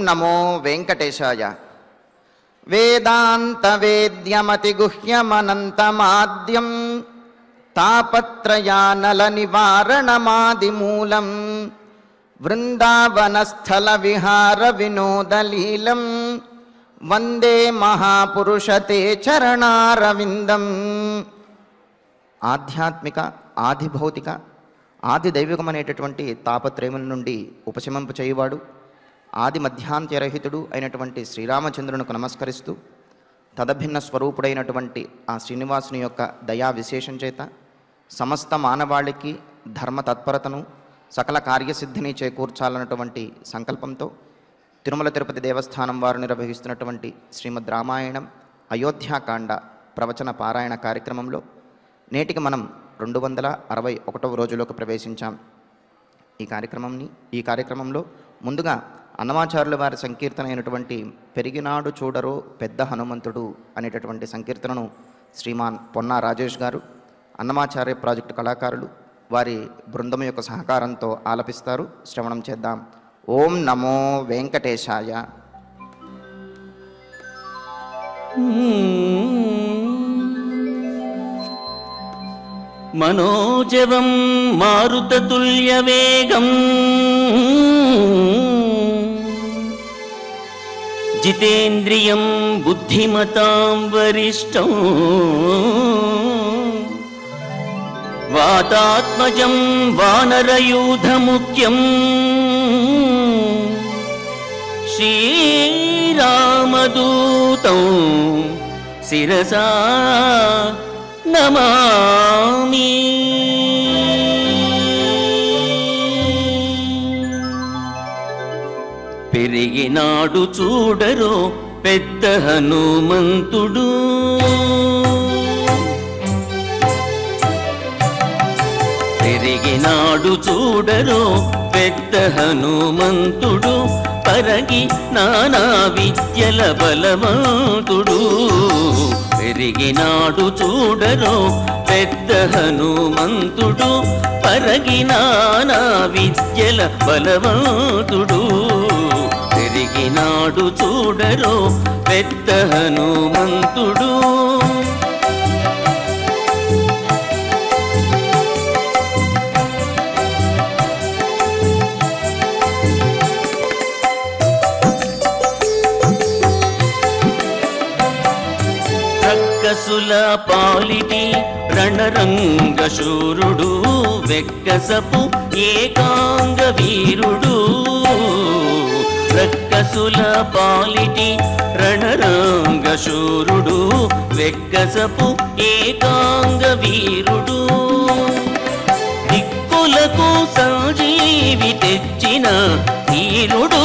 నమో వెంకటేశాయ. వేదాంతవేద్యమతిగుహ్యమనంతమాద్యం తాపత్రయానల నివారణమాదిమూలం వృందావనస్థల విహార వినోదలీలం వందే మహాపురుషతే చరణారవిందం. ఆధ్యాత్మిక, ఆదిభౌతిక, ఆదిదైవికమనేటటువంటి తాపత్రయముల నుండి ఉపశమింపు చేయువాడు, ఆది మధ్యాంత్యరహితుడు అయినటువంటి శ్రీరామచంద్రునికి నమస్కరిస్తూ తదభిన్న స్వరూపుడైనటువంటి ఆ శ్రీనివాసుని యొక్క దయా విశేషం చేత సమస్త మానవాళికి ధర్మ తత్పరతను, సకల కార్యసిద్ధిని చేకూర్చాలన్నటువంటి సంకల్పంతో తిరుమల తిరుపతి దేవస్థానం వారు నిర్వహిస్తున్నటువంటి శ్రీమద్ రామాయణం అయోధ్యాకాండ ప్రవచన పారాయణ కార్యక్రమంలో నేటికి మనం 261వ రోజులోకి ప్రవేశించాం. ఈ కార్యక్రమంలో ముందుగా అన్నమాచార్యుల వారి సంకీర్తన అయినటువంటి పెరిగినాడు చూడరో పెద్ద హనుమంతుడు అనేటటువంటి సంకీర్తనను శ్రీమాన్ పొన్నా రాజేష్ గారు, అన్నమాచార్య ప్రాజెక్టు కళాకారులు వారి బృందం యొక్క సహకారంతో ఆలపిస్తారు. శ్రవణం చేద్దాం. ఓం నమో వెంకటేశాయ. మనోజవం మారుతతుల్యవేగం జితేంద్రియం బుద్ధిమతాం వరిష్టం వాతాత్మజం వానరయూధముఖ్యం శ్రీరామదూతం శిరసా నమామి. పెరిగినాడు చూడరో పెద్ద హనుమంతుడు, పెరిగినాడు చూడరో పెద్ద హనుమంతుడు, పరగి నానా విద్యల బలవంతుడు. పెరిగినాడు చూడరో పెద్ద హనుమంతుడు, పరగి నానా విద్యల బలవంతుడు. పెరిగినాడు చూడరో పెద్ద హనుమంతుడు. రక్కసుల పాలిటి రణరంగ శూరుడు, వెక్కసపు ఏకాంగ వీరుడు. రక్కసుల పాలిటి రణరంగ శూరుడు, వెక్కసపు ఏకాంగ వీరుడు. దిక్కులకు సంజీవి తెచ్చిన ధీరుడు,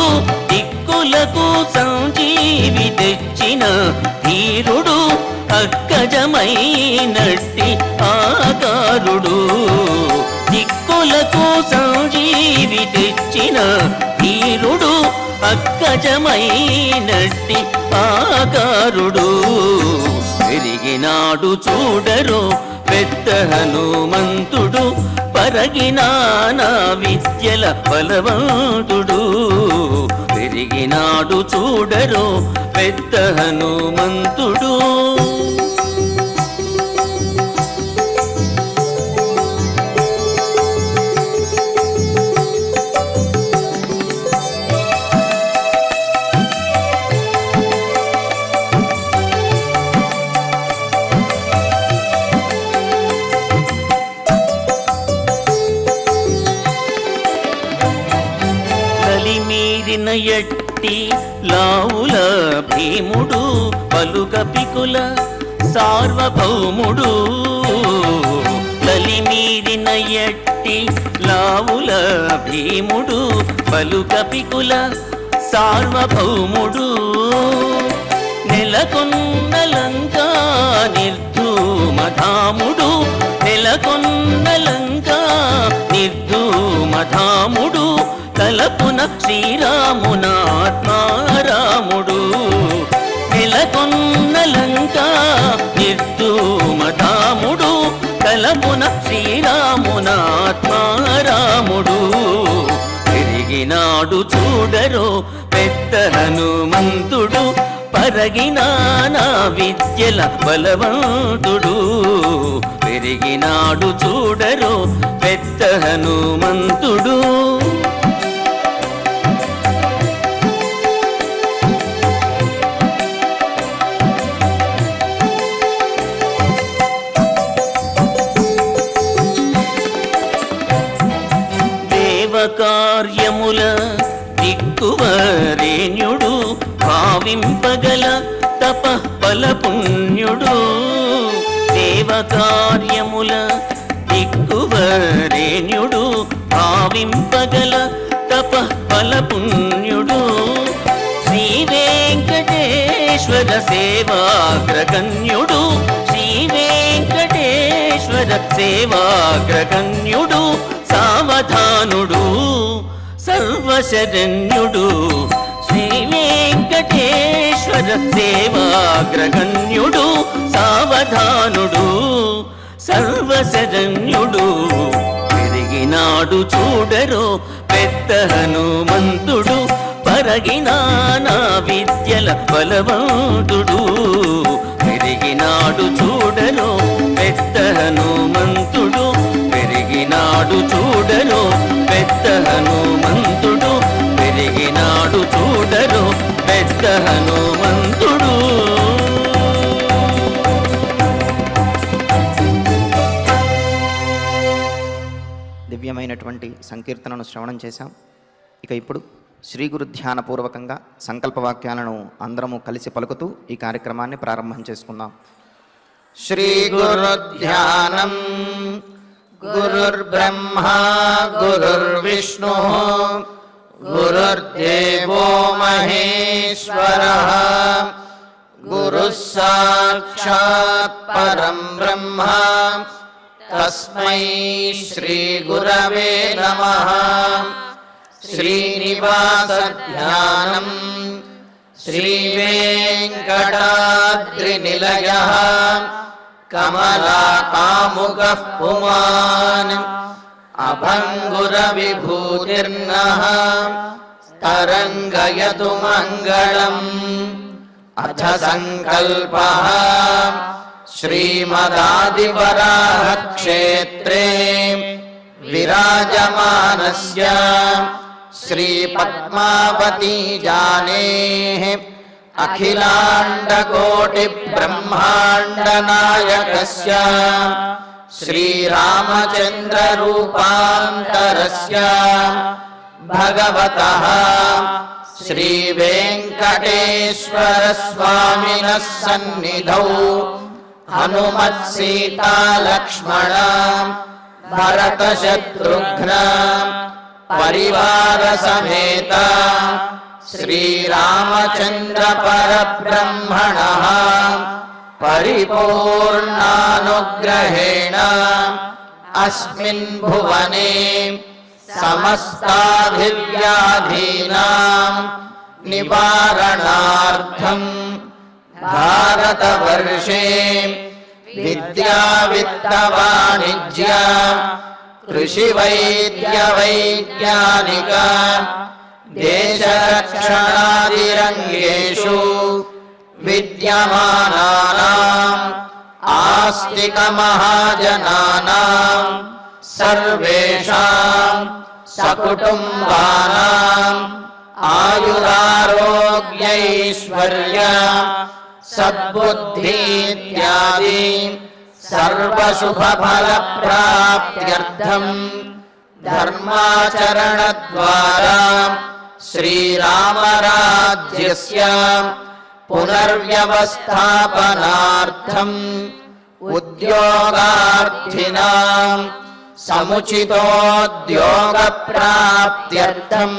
దిక్కులకు సంజీవి తెచ్చిన ధీరుడు. అక్కజమైనట్టి ఆకారుడు, దిక్కులకు సంజీవి తెచ్చిన ధీరుడు. అక్కజమైనట్టి ఆకారుడు. పెరిగినాడు చూడరో పెద్ద హనుమంతుడు, పరగినానా విద్యల బలవంతుడు. పెరిగినాడు చూడరో పెద్ద హనుమంతుడు. ఎట్టి లావుల భీముడు, పలుక పికుల సార్వభౌముడు. కలిమీరిన ఎట్టి లావుల భీముడు, పలుక పికుల సార్వభౌముడు. నెలకొన్న లంకా నిర్ధూమధాముడు, నెలకొన్న లంకా నిర్ధూమధాముడు. తలపున శ్రీరామునాత్మారాముడు, నెలకొన్న లంకా నిర్ధూమధాముడు. తలపున శ్రీరామునాత్మారాముడు. పెరిగినాడు చూడరో పెద్ద హనుమంతుడు పరగిన నా విద్యల బలవంతుడు పెరిగినాడు చూడరు పెద్ద హనుమంతుడు. దేవకార్యముల దిక్కువరేణ్యుడు భావింపగల తపఃఫల పుణ్యుడు. దేవకార్యముల దిక్కువరేణ్యుడు భావింపగల తపఃఫల పుణ్యుడు. శ్రీ వెంకటేశ్వర సేవాగ్రగణ్యుడు. శ్రీ వెంకటేశ్వర సేవాగ్రగణ్యుడు. సావధానుడు సర్వశరణ్యుడు. శ్రీ వెంకటేశ్వర సేవాగ్రగణ్యుడు. సావధానుడు సర్వశరణ్యుడు. పెరిగినాడు చూడరో పెద్ద హనుమంతుడు పరగిన నా విద్యల బలవంతుడు. పెరిగినాడు చూడరో పెద్ద హనుమంతుడు. పెరిగినాడు చూడరో పెద్ద హనుమంతుడు. పెరిగినాడు చూడరో పెద్ద హనుమంతుడు. దివ్యమైనటువంటి సంకీర్తనను శ్రవణం చేశాం. ఇక ఇప్పుడు శ్రీ గురు ధ్యానపూర్వకంగా సంకల్పవాక్యాలను అందరము కలిసి పలుకుతూ ఈ కార్యక్రమాన్ని ప్రారంభం చేసుకుందాం. శ్రీ గురు ధ్యానం. గురుర్బ్రహ్మా గురుర్విష్ణు గురుర్దేవో మహేశ్వరః. గురుః సాక్షాత్ పరం బ్రహ్మ తస్మై శ్రీ గురవే నమః. శ్రీనివాస ధ్యానం. శ్రీ వెంకటాద్రినిలయః కమలాకాముకః పుమాన్. అభంగుర విభూతిర్నః తరంగయతు మంగళం. అథ సంకల్పః. శ్రీమదాదివరాహ క్షేత్రే విరాజమానస్య శ్రీ పద్మావతీ జానేః అఖిలాండకోటి బ్రహ్మాండ నాయకస్య శ్రీరామచంద్ర రూపాంతరస్య భగవతః శ్రీ వెంకటేశ్వర స్వామినః సన్నిధౌ హనుమత్ సీతా లక్ష్మణ భరత శత్రుఘ్న పరివార సమేత శ్రీరామచంద్ర పరబ్రహ్మణః పరిపూర్ణానుగ్రహేణ అస్మిన్ భువనే సమస్తాభివ్యాధీనాం నివారణార్థం భారతవర్షే విద్యా విత్త వాణిజ్య కృషి వైద్య వైజ్ఞానిక దేశరక్షణాదిరంగేషు విద్యమానానాం ఆస్తిక మహాజనానాం సర్వేషాం సకుటుంబానాం ఆయురారోగ్యైశ్వర్య సద్బుద్ధీత్యాది సర్వశుభఫలప్రాప్త్యర్థం ధర్మాచరణద్వారా శ్రీరామరాజ్యస్య పునర్వ్యవస్థాపనార్థం ఉద్యోగార్థినాం సముచితోద్యోగప్రాప్త్యర్థం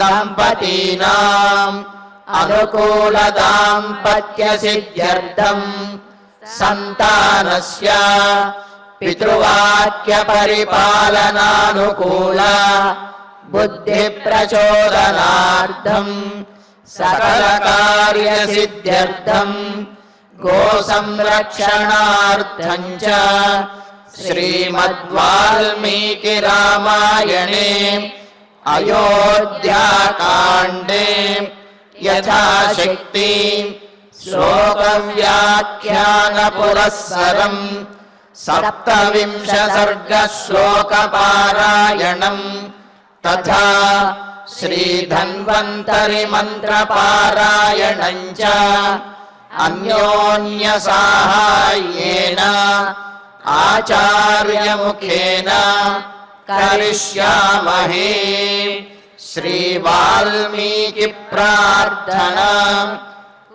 దంపతీనాం అనుకూల దాంపత్య సిద్ధ్యర్థం సంతానస్య పితృవాక్య పరిపాలనానుకూల బుద్ధి ప్రచోదనార్థం సకల కార్య సిద్ధ్యర్థం గో సంరక్షణార్థం చ శ్రీమద్వాల్మీకి రామాయణే అయోధ్యాకాండే యథాశక్తి శ్లోకవ్యాఖ్యాన పురస్సరం సప్తవింశ సర్గ శ్లోకపారాయణం తథా శ్రీధన్వంతరి మంత్రపారాయణం చ అన్యోన్య సాహాయ్యేన ఆచార్యముఖేన కరిష్యామహే. శ్రీ వాల్మీకి ప్రార్థనా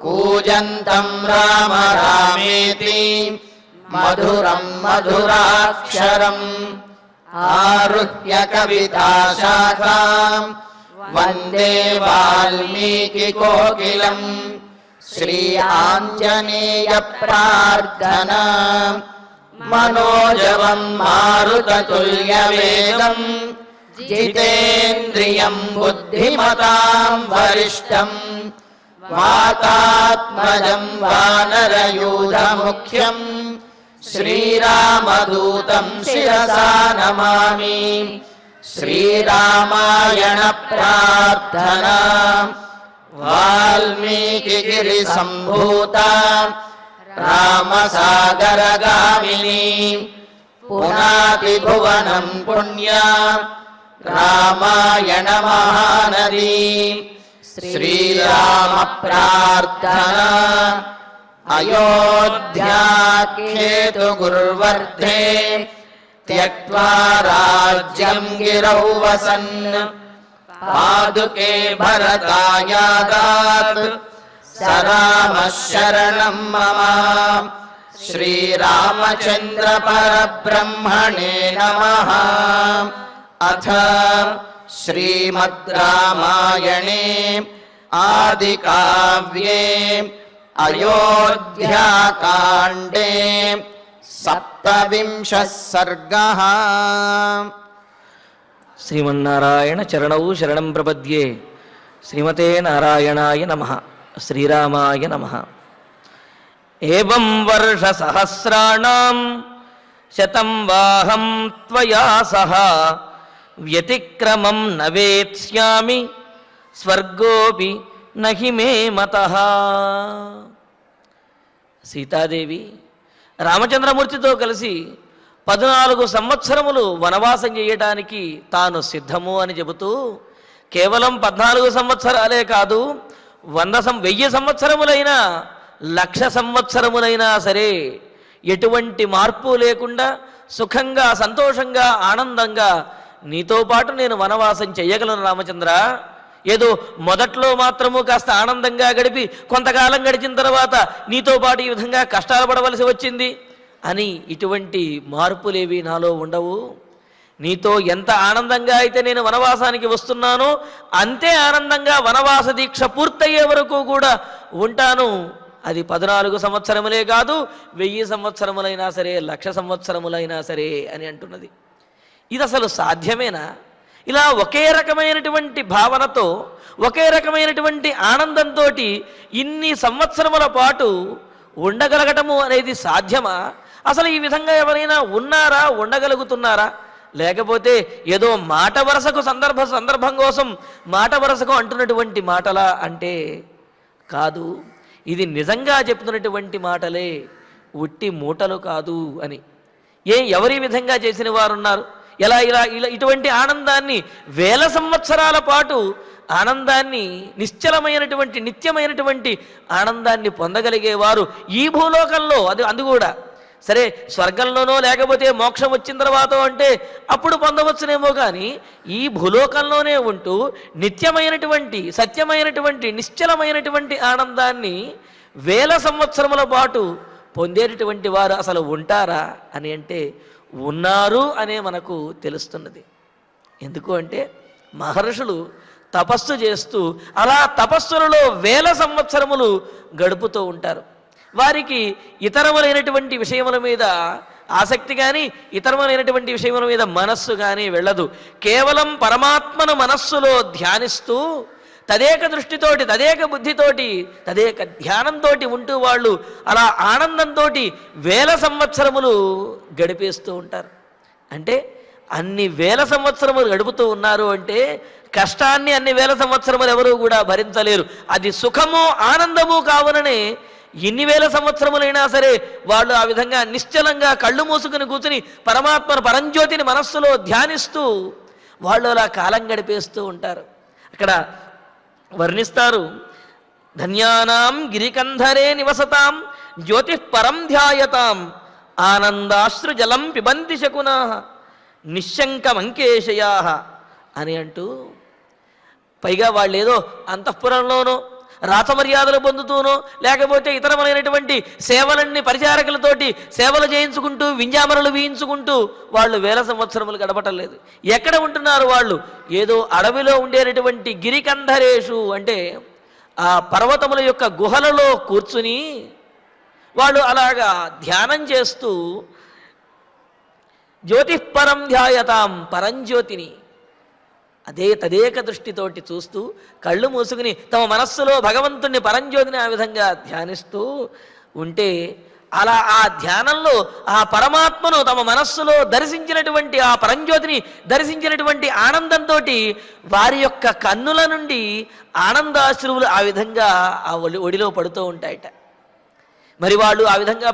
కూజంతం రామ రామేతి మధురం మధురాక్షరం ఆరుహ్య కవితాశాఖాం వందే వాల్మీకి కోకిలం. శ్రీ ఆంజనేయ ప్రార్థనా మనోజవం మారుతతుల్యవేగం జితేంద్రియం బుద్ధిమతాం వరిష్టం వాతాత్మజం వానరయూధముఖ్యం శ్రీరామదూతం శిరసా నమామి. శ్రీరామాయణ ప్రార్థనా వాల్మీకి గిరి సంభూత రామసాగరగామిని పునాతి భువనం పుణ్య రామాయణ మహానది. శ్రీరామ ప్రార్థనా అయోధ్యాఖ్యేతు గుర్వర్ధే త్యక్త్వా రాజ్యం గిరౌ వసన్ పాదుకే భరతాయాదాత్ సరామ శరణం మమ. శ్రీరామచంద్ర పరబ్రహ్మణే నమః. అథ శ్రీమద్ రామాయణే ఆదికావ్యే అయోధ్యాకాండే సప్తవింశః సర్గః. శ్రీమన్నారాయణ చరణౌ శరణం ప్రపద్యే. శ్రీమతే నారాయణాయ నమః. శ్రీరామాయ నమః. ఏవం వర్ష సహస్రాణం శతం వాహం త్వయా సహ వ్యతిక్రమం నవేత్స్యామి స్వర్గోపి నహి మే మతః. సీతాదేవి రామచంద్రమూర్తితో కలిసి 14 సంవత్సరములు వనవాసం చేయటానికి తాను సిద్ధము అని చెబుతూ కేవలం 14 సంవత్సరాలే కాదు 1000 సంవత్సరములైనా 1,00,000 సంవత్సరములైనా సరే ఎటువంటి మార్పు లేకుండా సుఖంగా సంతోషంగా ఆనందంగా నీతో పాటు నేను వనవాసం చెయ్యగలను రామచంద్ర. ఏదో మొదట్లో మాత్రము కాస్త ఆనందంగా గడిపి కొంతకాలం గడిచిన తర్వాత నీతో పాటు ఈ విధంగా కష్టాలు పడవలసి వచ్చింది అని ఇటువంటి మార్పులేవి నాలో ఉండవు. నీతో ఎంత ఆనందంగా అయితే నేను వనవాసానికి వస్తున్నానో అంతే ఆనందంగా వనవాస దీక్ష పూర్తయ్యే వరకు కూడా ఉంటాను. అది 14 సంవత్సరములే కాదు 1000 సంవత్సరములైనా సరే 1,00,000 సంవత్సరములైనా సరే అని అంటున్నది. ఇది అసలు సాధ్యమేనా? ఇలా ఒకే రకమైనటువంటి భావనతో ఒకే రకమైనటువంటి ఆనందంతో ఇన్ని సంవత్సరముల పాటు ఉండగలగటము అనేది సాధ్యమా? అసలు ఈ విధంగా ఎవరైనా ఉన్నారా, ఉండగలుగుతున్నారా? లేకపోతే ఏదో మాట వరసకు సందర్భం కోసం మాట వరసకు అంటున్నటువంటి మాటలా అంటే కాదు. ఇది నిజంగా చెప్తున్నటువంటి మాటలే, ఉట్టి మూటలు కాదు అని. ఎవరి విధంగా చేసిన వారు ఉన్నారు? ఇలా ఇలా ఇలా ఇటువంటి ఆనందాన్ని 1000 సంవత్సరాల పాటు ఆనందాన్ని నిశ్చలమైనటువంటి నిత్యమైనటువంటి ఆనందాన్ని పొందగలిగేవారు ఈ భూలోకంలో అది కూడా సరే స్వర్గంలోనో లేకపోతే మోక్షం వచ్చిన తర్వాత అంటే అప్పుడు పొందవచ్చునేమో, కానీ ఈ భూలోకంలోనే ఉంటూ నిత్యమైనటువంటి సత్యమైనటువంటి నిశ్చలమైనటువంటి ఆనందాన్ని 1000 సంవత్సరముల పాటు పొందేటటువంటి వారు అసలు ఉంటారా అని అంటే ఉన్నారు అనే మనకు తెలుస్తున్నది. ఎందుకు అంటే మహర్షులు తపస్సు చేస్తూ అలా తపస్సులలో 1000 సంవత్సరములు గడుపుతూ ఉంటారు. వారికి ఇతరములైనటువంటి విషయముల మీద ఆసక్తి కానీ ఇతరములైనటువంటి విషయముల మీద మనస్సు కానీ వెళ్ళదు. కేవలం పరమాత్మను మనస్సులో ధ్యానిస్తూ తదేక దృష్టితోటి తదేక బుద్ధితోటి తదేక ధ్యానంతో ఉంటూ వాళ్ళు అలా ఆనందంతో 1000 సంవత్సరములు గడిపేస్తూ ఉంటారు. అంటే అన్ని వేల సంవత్సరములు గడుపుతూ ఉన్నారు అంటే కష్టాన్ని అన్ని వేల సంవత్సరములు ఎవరూ కూడా భరించలేరు. అది సుఖము ఆనందము కావుననే ఎన్ని వేల సంవత్సరములైనా సరే వాళ్ళు ఆ విధంగా నిశ్చలంగా కళ్ళు మూసుకుని కూర్చుని పరమాత్మను పరంజ్యోతిని మనస్సులో ధ్యానిస్తూ వాళ్ళు అలా కాలం గడిపేస్తూ ఉంటారు. అక్కడ వర్ణిస్తారు, ధన్యానాం గిరికంధరే నివసతాం జ్యోతి పరం ధ్యాయతాం ఆనందాశ్రు జలం పిబంతి శకునా నిశ్శంకమంకేశయా అని అంటూ, పైగా వాళ్ళు ఏదో అంతఃపురంలోనో రాచమర్యాదలు పొందుతూనో లేకపోతే ఇతరమైనటువంటి సేవలన్నీ పరిచారకులతోటి సేవలు చేయించుకుంటూ వింజామరలు వీయించుకుంటూ వాళ్ళు వేల సంవత్సరములు గడపటం లేదు. ఎక్కడ ఉంటున్నారు వాళ్ళు? ఏదో అడవిలో ఉండేటటువంటి గిరికంధరేషు అంటే ఆ పర్వతముల యొక్క గుహలలో కూర్చుని వాళ్ళు అలాగా ధ్యానం చేస్తూ జ్యోతిఃపరం ధ్యాయతాం, పరంజ్యోతిని అదే తదేక దృష్టితోటి చూస్తూ కళ్ళు మూసుకుని తమ మనస్సులో భగవంతుణ్ణి పరంజ్యోతిని ఆ విధంగా ధ్యానిస్తూ ఉంటే అలా ఆ ధ్యానంలో ఆ పరమాత్మను తమ మనస్సులో దర్శించినటువంటి ఆ పరంజ్యోతిని దర్శించినటువంటి ఆనందంతో వారి యొక్క కన్నుల నుండి ఆనందాశ్రువులు ఆ విధంగా ఆ ఒడిలో పడుతూ ఉంటాయట. మరి వాళ్ళు ఆ విధంగా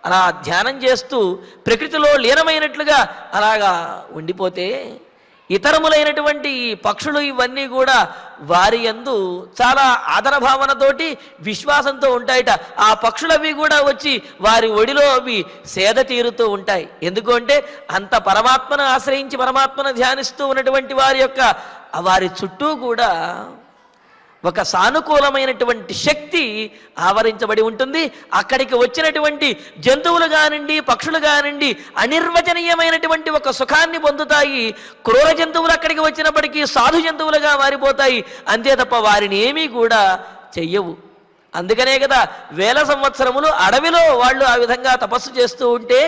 అలా ధ్యానం చేస్తూ ప్రకృతిలో లీనమైనట్లుగా అలాగా ఉండిపోతే ఇతరములైనటువంటి పక్షులు ఇవన్నీ కూడా వారి యందు చాలా ఆదరభావనతోటి విశ్వాసంతో ఉంటాయట. ఆ పక్షులవి కూడా వచ్చి వారి ఒడిలో అవి సేద తీరుతూ ఉంటాయి. ఎందుకు అంటే అంత పరమాత్మను ఆశ్రయించి పరమాత్మను ధ్యానిస్తూ ఉన్నటువంటి వారి యొక్క వారి చుట్టూ కూడా ఒక సానుకూలమైనటువంటి శక్తి ఆవరించబడి ఉంటుంది. అక్కడికి వచ్చినటువంటి జంతువులు కానివ్వండి పక్షులు కానివ్వండి అనిర్వచనీయమైనటువంటి ఒక సుఖాన్ని పొందుతాయి. క్రూర జంతువులు అక్కడికి వచ్చినప్పటికీ సాధు జంతువులుగా మారిపోతాయి. అంతే తప్ప వారిని ఏమీ కూడా చెయ్యవు. అందుకనే కదా వేల సంవత్సరములు అడవిలో వాళ్ళు ఆ విధంగా తపస్సు చేస్తూ ఉంటే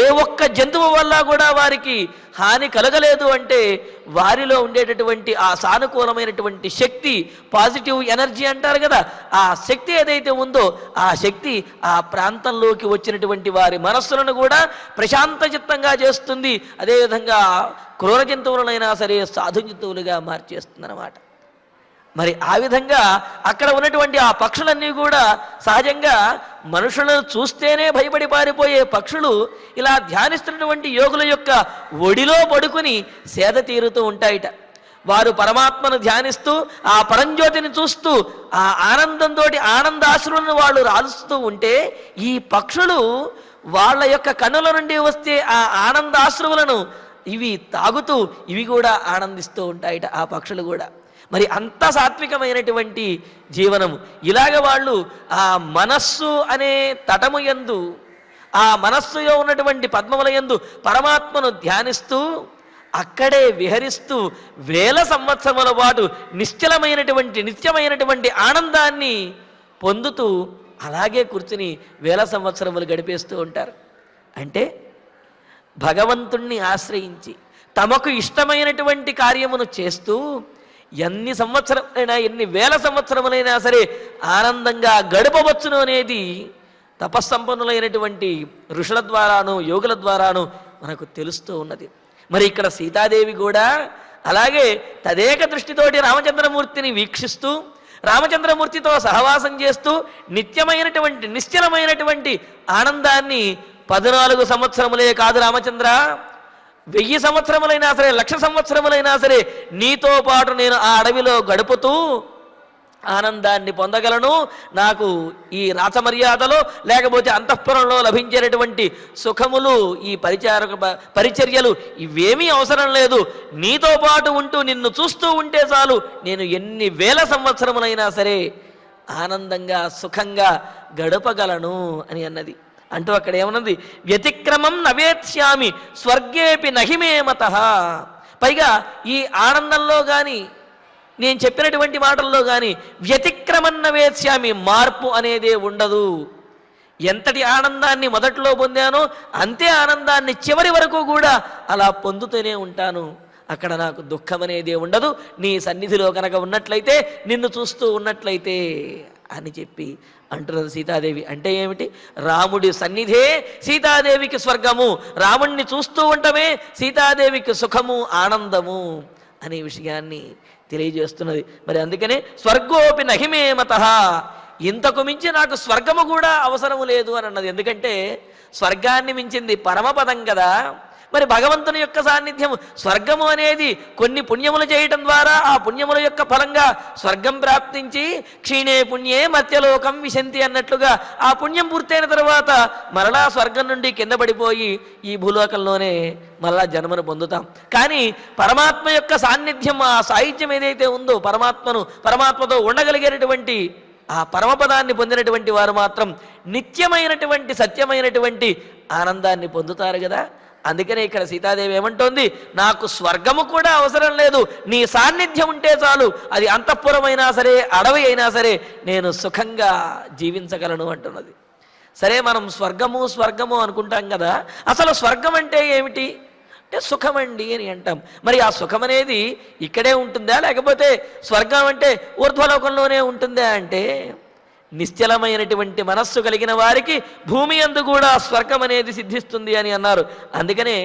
ఏ ఒక్క జంతువు వల్ల కూడా వారికి హాని కలగలేదు. అంటే వారిలో ఉండేటటువంటి ఆ సానుకూలమైనటువంటి శక్తి, పాజిటివ్ ఎనర్జీ అంటారు కదా, ఆ శక్తి ఏదైతే ఉందో ఆ శక్తి ఆ ప్రాంతంలోకి వచ్చినటువంటి వారి మనస్సులను కూడా ప్రశాంత చిత్తంగా చేస్తుంది. అదేవిధంగా క్రూర జంతువులనైనా సరే సాధు జంతువులుగా మార్చేస్తుంది అన్నమాట. మరి ఆ విధంగా అక్కడ ఉన్నటువంటి ఆ పక్షులన్నీ కూడా సహజంగా మనుషులను చూస్తేనే భయపడి పారిపోయే పక్షులు ఇలా ధ్యానిస్తున్నటువంటి యోగుల యొక్క ఒడిలో పడుకుని సేద తీరుతూ ఉంటాయిట. వారు పరమాత్మను ధ్యానిస్తూ ఆ పరంజ్యోతిని చూస్తూ ఆ ఆనందంతో ఆనందాశ్రులను వాళ్ళు రాలుస్తూ ఉంటే ఈ పక్షులు వాళ్ళ యొక్క కన్నుల నుండి వచ్చే ఆ ఆనందాశ్రువులను ఇవి తాగుతూ ఇవి కూడా ఆనందిస్తూ ఉంటాయిట ఆ పక్షులు కూడా. మరి అంత సాత్వికమైనటువంటి జీవనము. ఇలాగ వాళ్ళు ఆ మనస్సు అనే తటము యందు ఆ మనస్సులో ఉన్నటువంటి పద్మముల యందు పరమాత్మను ధ్యానిస్తూ అక్కడే విహరిస్తూ వేల సంవత్సరముల పాటు నిశ్చలమైనటువంటి నిత్యమైనటువంటి ఆనందాన్ని పొందుతూ అలాగే కూర్చుని వేల సంవత్సరములు గడిపేస్తూ ఉంటారు. అంటే భగవంతుణ్ణి ఆశ్రయించి తమకు ఇష్టమైనటువంటి కార్యమును చేస్తూ ఎన్ని సంవత్సరములైనా ఎన్ని వేల సంవత్సరములైనా సరే ఆనందంగా గడపవచ్చును అనేది తపస్సంపన్నులైనటువంటి ఋషుల ద్వారాను యోగుల ద్వారాను మనకు తెలుస్తూ ఉన్నది. మరి ఇక్కడ సీతాదేవి కూడా అలాగే తదేక దృష్టితోటి రామచంద్రమూర్తిని వీక్షిస్తూ రామచంద్రమూర్తితో సహవాసం చేస్తూ నిత్యమైనటువంటి నిశ్చలమైనటువంటి ఆనందాన్ని 14 సంవత్సరములే కాదు రామచంద్ర, 1000 సంవత్సరములైనా సరే 1,00,000 సంవత్సరములైనా సరే నీతో పాటు నేను ఆ అడవిలో గడుపుతూ ఆనందాన్ని పొందగలను. నాకు ఈ రాచమర్యాదలో లేకపోతే అంతఃపురంలో లభించేటటువంటి సుఖములు ఈ పరిచర్యలు ఇవేమీ అవసరం లేదు. నీతో పాటు ఉంటూ నిన్ను చూస్తూ ఉంటే చాలు, నేను ఎన్ని వేల సంవత్సరములైనా సరే ఆనందంగా సుఖంగా గడపగలను అని అన్నది. అంటూ అక్కడ ఏమన్నది, వ్యతిక్రమం నవేత్స్యామి స్వర్గేపి నహిమే మతః. పైగా ఈ ఆనందంలో కానీ నేను చెప్పినటువంటి మాటల్లో కానీ వ్యతిక్రమం నవేత్స్యామి, మార్పు అనేదే ఉండదు. ఎంతటి ఆనందాన్ని మొదట్లో పొందానో అంతే ఆనందాన్ని చివరి వరకు కూడా అలా పొందుతూనే ఉంటాను. అక్కడ నాకు దుఃఖం అనేదే ఉండదు. నీ సన్నిధిలో కనుక ఉన్నట్లయితే, నిన్ను చూస్తూ ఉన్నట్లయితే అని చెప్పి అంటున్నది సీతాదేవి. అంటే ఏమిటి? రాముడి సన్నిధే సీతాదేవికి స్వర్గము, రాముణ్ణి చూస్తూ ఉండటమే సీతాదేవికి సుఖము, ఆనందము అనే విషయాన్ని తెలియజేస్తున్నది. మరి అందుకనే స్వర్గోపి నహిమే మతః, ఇంతకు మించి నాకు స్వర్గము కూడా అవసరము లేదు అని అన్నది. ఎందుకంటే స్వర్గాన్ని మించింది పరమపదం కదా. మరి భగవంతుని యొక్క సాన్నిధ్యము, స్వర్గము అనేది కొన్ని పుణ్యములు చేయటం ద్వారా ఆ పుణ్యముల యొక్క ఫలంగా స్వర్గం ప్రాప్తించి క్షీణే పుణ్యే మత్యలోకం విశంతి అన్నట్లుగా ఆ పుణ్యం పూర్తయిన తర్వాత మరలా స్వర్గం నుండి కింద పడిపోయి ఈ భూలోకంలోనే మరలా జన్మను పొందుతాం. కానీ పరమాత్మ యొక్క సాన్నిధ్యం, ఆ సాహిత్యం ఏదైతే ఉందో, పరమాత్మతో ఉండగలిగేటటువంటి ఆ పరమపదాన్ని పొందినటువంటి వారు మాత్రం నిత్యమైనటువంటి సత్యమైనటువంటి ఆనందాన్ని పొందుతారు కదా. అందుకనే ఇక్కడ సీతాదేవి ఏమంటోంది, నాకు స్వర్గము కూడా అవసరం లేదు, నీ సాన్నిధ్యం ఉంటే చాలు, అది అంతఃపురమైనా సరే అడవి అయినా సరే నేను సుఖంగా జీవించగలను అంటున్నది. సరే, మనం స్వర్గము అనుకుంటాం కదా, అసలు స్వర్గం అంటే ఏమిటి అంటే సుఖమండి అని అంటాం. మరి ఆ సుఖం అనేది ఇక్కడే ఉంటుందా, లేకపోతే స్వర్గం అంటే ఊర్ధ్వలోకంలోనే ఉంటుందా అంటే, నిశ్చలమైనటువంటి మనస్సు కలిగిన వారికి భూమి యందు కూడా స్వర్గం అనేది సిద్ధిస్తుంది అని అన్నారు. అందుకనే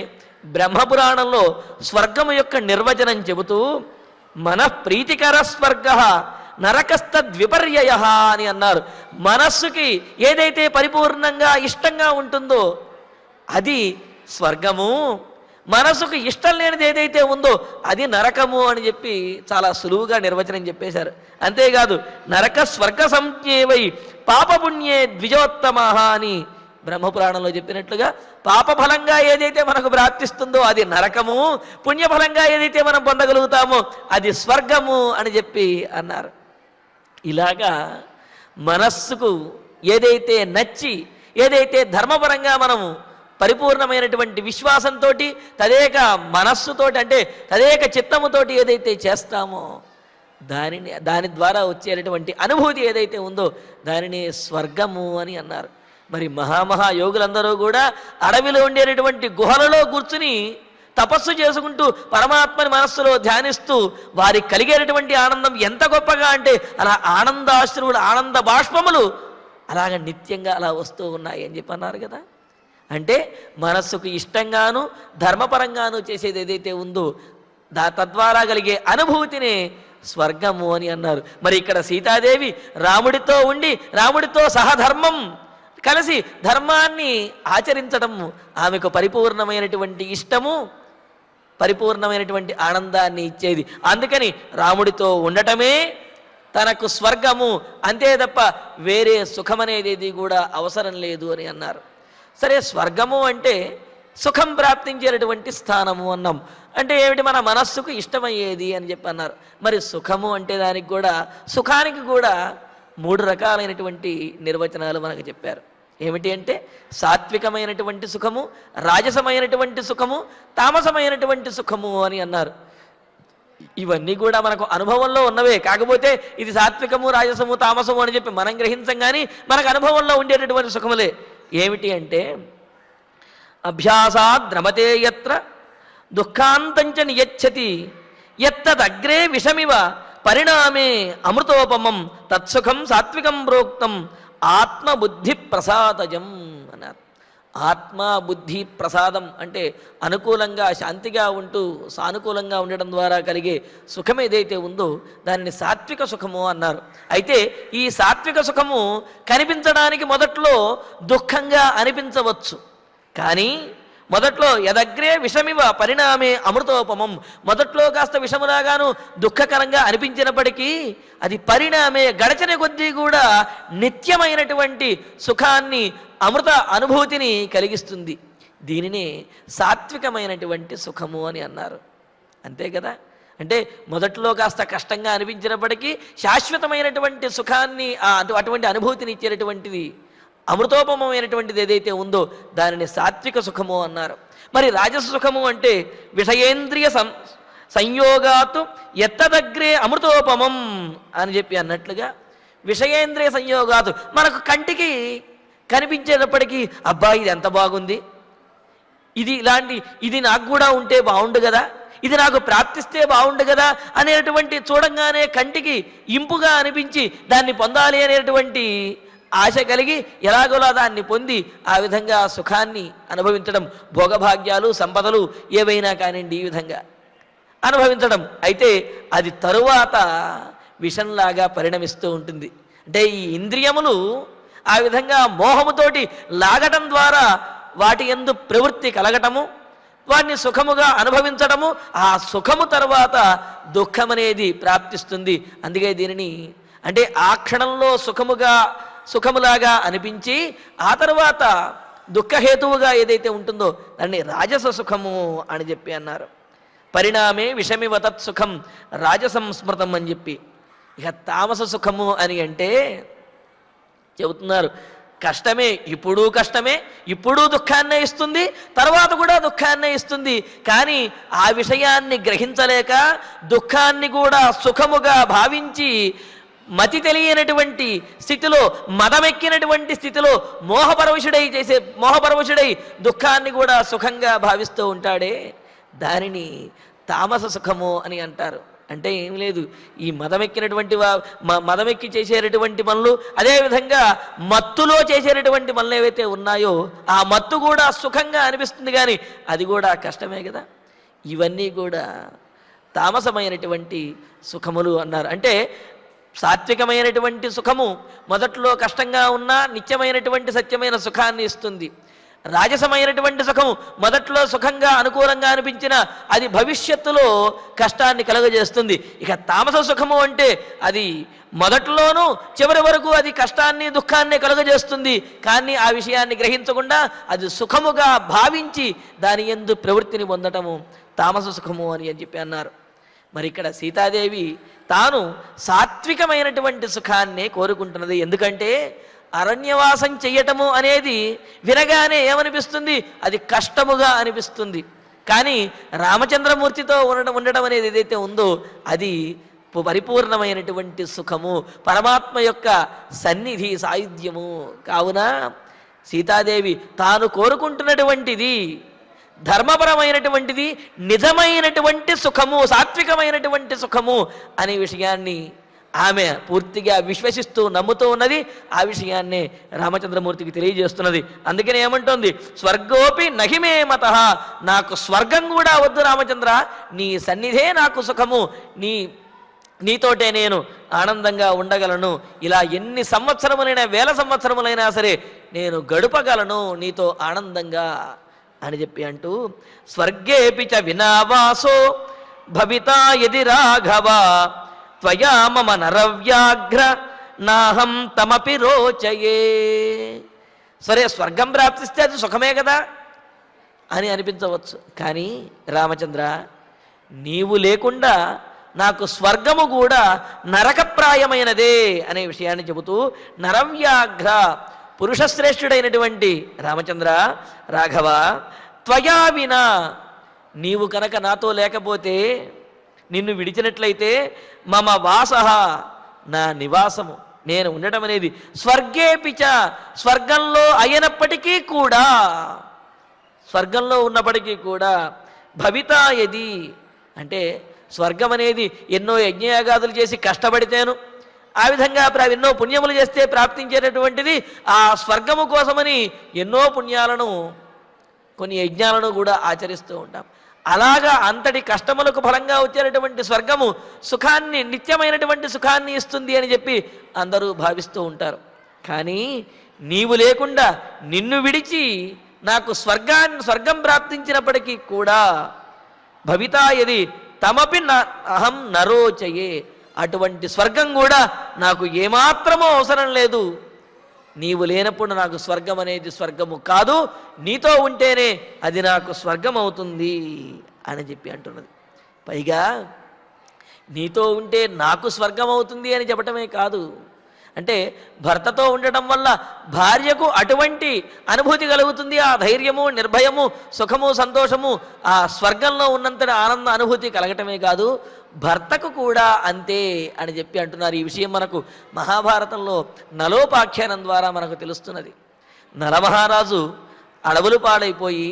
బ్రహ్మపురాణంలో స్వర్గము యొక్క నిర్వచనం చెబుతూ మనఃప్రీతికర స్వర్గ నరకస్తద్విపర్యయ అని అన్నారు. మనస్సుకి ఏదైతే పరిపూర్ణంగా ఇష్టంగా ఉంటుందో అది స్వర్గము, మనసుకు ఇష్టం లేనిది ఏదైతే ఉందో అది నరకము అని చెప్పి చాలా సులువుగా నిర్వచనం చెప్పేశారు. అంతేకాదు నరక స్వర్గ సంజ్ఞేవై పాపపుణ్యే ద్విజోత్తమః అని బ్రహ్మపురాణంలో చెప్పినట్లుగా పాపఫలంగా ఏదైతే మనకు ప్రాప్తిస్తుందో అది నరకము, పుణ్యఫలంగా ఏదైతే మనం పొందగలుగుతామో అది స్వర్గము అని చెప్పి అన్నారు. ఇలాగా మనస్సుకు ఏదైతే నచ్చి, ఏదైతే ధర్మపరంగా మనము పరిపూర్ణమైనటువంటి విశ్వాసంతో, తదేక మనస్సుతోటి అంటే తదేక చిత్తముతోటి ఏదైతే చేస్తామో దాని ద్వారా వచ్చేటటువంటి అనుభూతి ఏదైతే ఉందో దానిని స్వర్గము అని అన్నారు. మరి మహాయోగులందరూ కూడా అడవిలో ఉండేటటువంటి గుహలలో కూర్చుని తపస్సు చేసుకుంటూ పరమాత్మని మనస్సులో ధ్యానిస్తూ వారికి కలిగేటటువంటి ఆనందం ఎంత గొప్పగా అంటే అలా ఆనందాశ్రువులు, ఆనంద బాష్పములు అలాగ నిత్యంగా అలా వస్తూ ఉన్నాయి అని చెప్పి అన్నారు కదా. అంటే మనస్సుకు ఇష్టంగాను ధర్మపరంగాను చేసేది ఏదైతే ఉందో తద్వారా కలిగే అనుభూతినే స్వర్గము అని అన్నారు. మరి ఇక్కడ సీతాదేవి రాముడితో ఉండి రాముడితో సహధర్మం కలిసి ధర్మాన్ని ఆచరించడం ఆమెకు పరిపూర్ణమైనటువంటి ఇష్టము, పరిపూర్ణమైనటువంటి ఆనందాన్ని ఇచ్చేది. అందుకని రాముడితో ఉండటమే తనకు స్వర్గము, అంతే తప్ప వేరే సుఖమనేది కూడా అవసరం లేదు అని అన్నారు. సరే, స్వర్గము అంటే సుఖం ప్రాప్తించేటటువంటి స్థానము అన్నాం. అంటే ఏమిటి? మన మనస్సుకు ఇష్టమయ్యేది అని చెప్పి అన్నారు. మరి సుఖము అంటే దానికి కూడా, సుఖానికి కూడా 3 రకాలైనటువంటి నిర్వచనాలు మనకు చెప్పారు. ఏమిటి అంటే సాత్వికమైనటువంటి సుఖము, రాజసమైనటువంటి సుఖము, తామసమైనటువంటి సుఖము అని అన్నారు. ఇవన్నీ కూడా మనకు అనుభవంలో ఉన్నవే. కాకపోతే ఇది సాత్వికము, రాజసము, తామసము అని చెప్పి మనం గ్రహించం, కానీ మనకు అనుభవంలో ఉండేటటువంటి సుఖములే. ఏమిటి అంటే అభ్యాసాద్ రమతే యత్ర దుఃఖాంతంచ నియచ్చతి యత్తదగ్రే విషమివ పరిణామే అమృతోపమం తత్సుఖం సాత్వికం ప్రోక్తం ఆత్మబుద్ధి ప్రసాదజం అన్నారు. ఆత్మ బుద్ధి ప్రసాదం అంటే అనుకూలంగా శాంతిగా ఉంటూ సానుకూలంగా ఉండడం ద్వారా కలిగే సుఖం ఏదైతే ఉందో దానిని సాత్విక సుఖము అన్నారు. అయితే ఈ సాత్విక సుఖము కనిపించడానికి మొదట్లో దుఃఖంగా అనిపించవచ్చు, కానీ మొదట్లో యదగ్రే విషమివ పరిణామే అమృతోపమం, మొదట్లో కాస్త విషములాగాను దుఃఖకరంగా అనిపించినప్పటికీ అది పరిణామే గడచిన కొద్దీ కూడా నిత్యమైనటువంటి సుఖాన్ని, అమృత అనుభూతిని కలిగిస్తుంది. దీనినే సాత్వికమైనటువంటి సుఖము అని అన్నారు. అంతే కదా. అంటే మొదట్లో కాస్త కష్టంగా అనిపించినప్పటికీ శాశ్వతమైనటువంటి సుఖాన్ని, అటువంటి అనుభూతిని ఇచ్చేటటువంటిది అమృతోపమైనటువంటిది ఏదైతే ఉందో దానిని సాత్విక సుఖము అన్నారు. మరి రాజస సుఖము అంటే విషయేంద్రియ సంయోగాతు ఎత్తదగ్రే అమృతోపమం అని చెప్పి అన్నట్లుగా విషయేంద్రియ సంయోగాతు మనకు కంటికి కనిపించేటప్పటికీ అబ్బా ఇది ఎంత బాగుంది, ఇది నాకు కూడా ఉంటే బాగుండు కదా, ఇది నాకు ప్రాప్తిస్తే బాగుండు కదా అనేటువంటి చూడంగానే కంటికి ఇంపుగా అనిపించి దాన్ని పొందాలి అనేటువంటి ఆశ కలిగి ఎలాగోలా దాన్ని పొంది ఆ విధంగా సుఖాన్ని అనుభవించడం, భోగభాగ్యాలు సంపదలు ఏవైనా కానివ్వండి ఈ విధంగా అనుభవించడం. అయితే అది తరువాత విషంలాగా పరిణమిస్తూ ఉంటుంది. అంటే ఈ ఇంద్రియములు ఆ విధంగా మోహముతోటి లాగటం ద్వారా వాటి యందు ప్రవృత్తి కలగటము, వాటిని సుఖముగా అనుభవించడము, ఆ సుఖము తర్వాత దుఃఖం అనేది ప్రాప్తిస్తుంది. అందుకే దీనిని అంటే ఆ క్షణంలో సుఖములాగా అనిపించి ఆ తర్వాత దుఃఖహేతువుగా ఏదైతే ఉంటుందో దాన్ని రాజస సుఖము అని చెప్పి అన్నారు. పరిణామే విషమివ తత్సుఖం రాజసంస్మృతం అని చెప్పి. ఇక తామస సుఖము అని అంటే చెబుతున్నారు, కష్టమే, ఇప్పుడు కష్టమే, ఇప్పుడు దుఃఖాన్నే ఇస్తుంది, తర్వాత కూడా దుఃఖాన్నే ఇస్తుంది. కానీ ఆ విషయాన్ని గ్రహించలేక దుఃఖాన్ని కూడా సుఖముగా భావించి మతి తెలియనటువంటి స్థితిలో, మదమెక్కినటువంటి స్థితిలో మోహపరవశుడై దుఃఖాన్ని కూడా సుఖంగా భావిస్తూ ఉంటాడే, దానిని తామస సుఖము అని అంటారు. అంటే ఏం లేదు, ఈ మదమెక్కి చేసేటటువంటి పనులు, అదేవిధంగా మత్తులో చేసేటటువంటి పనులు ఏవైతే ఉన్నాయో ఆ మత్తు కూడా సుఖంగా అనిపిస్తుంది, కానీ అది కూడా కష్టమే కదా. ఇవన్నీ కూడా తామసమైనటువంటి సుఖములు అన్నారు. అంటే సాత్వికమైనటువంటి సుఖము మొదట్లో కష్టంగా ఉన్నా నిత్యమైనటువంటి సత్యమైన సుఖాన్ని ఇస్తుంది. రాజసమైనటువంటి సుఖము మొదట్లో సుఖంగా అనుకూలంగా అనిపించిన అది భవిష్యత్తులో కష్టాన్ని కలుగజేస్తుంది. ఇక తామస సుఖము అంటే అది మొదట్లోనూ చివరి వరకు అది కష్టాన్ని దుఃఖాన్ని కలుగజేస్తుంది, కానీ ఆ విషయాన్ని గ్రహించకుండా అది సుఖముగా భావించి దాని యందు ప్రవృత్తిని పొందటము తామస సుఖము అని చెప్పి అన్నారు. మరి ఇక్కడ సీతాదేవి తాను సాత్వికమైనటువంటి సుఖాన్నే కోరుకుంటున్నది. ఎందుకంటే అరణ్యవాసం చెయ్యటము అనేది వినగానే ఏమనిపిస్తుంది, అది కష్టముగా అనిపిస్తుంది. కానీ రామచంద్రమూర్తితో ఉండడం అనేది ఏదైతే ఉందో అది పరిపూర్ణమైనటువంటి సుఖము, పరమాత్మ యొక్క సన్నిధి సాయుధ్యము. కావున సీతాదేవి తాను కోరుకుంటున్నటువంటిది ధర్మపరమైనటువంటిది, నిజమైనటువంటి సుఖము, సాత్వికమైనటువంటి సుఖము అనే విషయాన్ని ఆమె పూర్తిగా విశ్వసిస్తూ నమ్ముతూ ఉన్నది. ఆ విషయాన్నే రామచంద్రమూర్తికి తెలియజేస్తున్నది. అందుకనే ఏమంటోంది, స్వర్గోపి నహిమే మతః, నాకు స్వర్గం కూడా వద్దు రామచంద్ర, నీ సన్నిధే నాకు సుఖము, నీతోటే నేను ఆనందంగా ఉండగలను. ఇలా ఎన్ని సంవత్సరములైనా, వేల సంవత్సరములైనా సరే నేను గడపగలను నీతో ఆనందంగా అని చెప్పి అంటూ, స్వర్గేపి చ వినావాసో భవితా యది రాఘవ త్వయా మమ నరవ్యాఘ్ర నాహం తమపి రోచయే. సరే, స్వర్గం ప్రాప్తిస్తే అది సుఖమే కదా అని అనిపించవచ్చు, కానీ రామచంద్ర నీవు లేకుండా నాకు స్వర్గము కూడా నరకప్రాయమైనదే అనే విషయాన్ని చెబుతూ, నరవ్యాఘ్ర పురుషశ్రేష్ఠుడైనటువంటి రామచంద్ర, రాఘవ, త్వయా వినా నీవు కనుక నాతో లేకపోతే, నిన్ను విడిచినట్లయితే, మమ వాసః నా నివాసము, నేను ఉండటం అనేది, స్వర్గేపిచ స్వర్గంలో అయినప్పటికీ కూడా, స్వర్గంలో ఉన్నప్పటికీ కూడా, భవితా యది అంటే స్వర్గం అనేది ఎన్నో యజ్ఞయాగాదులు చేసి కష్టపడితేను, ఆ విధంగా ఎన్నో పుణ్యములు చేస్తే ప్రాప్తించేటటువంటిది. ఆ స్వర్గము కోసమని ఎన్నో పుణ్యాలను, కొన్ని యజ్ఞాలను కూడా ఆచరిస్తూ ఉంటాం. అలాగా అంతటి కష్టములకు ఫలంగా వచ్చేటటువంటి స్వర్గము సుఖాన్ని, నిత్యమైనటువంటి సుఖాన్ని ఇస్తుంది అని చెప్పి అందరూ భావిస్తూ ఉంటారు. కానీ నీవు లేకుండా, నిన్ను విడిచి నాకు స్వర్గం ప్రాప్తించినప్పటికీ కూడా, భవితా యది తమపి అహం నరోచయే, అటువంటి స్వర్గం కూడా నాకు ఏమాత్రమూ అవసరం లేదు. నీవు లేనప్పుడు నాకు స్వర్గం అనేది స్వర్గము కాదు, నీతో ఉంటేనే అది నాకు స్వర్గం అవుతుంది అని చెప్పి అంటున్నది. పైగా నీతో ఉంటే నాకు స్వర్గం అవుతుంది అని చెప్పటమే కాదు, అంటే భర్తతో ఉండటం వల్ల భార్యకు అటువంటి అనుభూతి కలుగుతుంది. ఆ ధైర్యము, నిర్భయము, సుఖము, సంతోషము, ఆ స్వర్గంలో ఉన్నంత ఆనంద అనుభూతి కలగటమే కాదు, భర్తకు కూడా అంతే అని చెప్పి అంటున్నారు. ఈ విషయం మనకు మహాభారతంలో నలోపాఖ్యానం ద్వారా మనకు తెలుస్తున్నది. నలమహారాజు అడవులు పాడైపోయి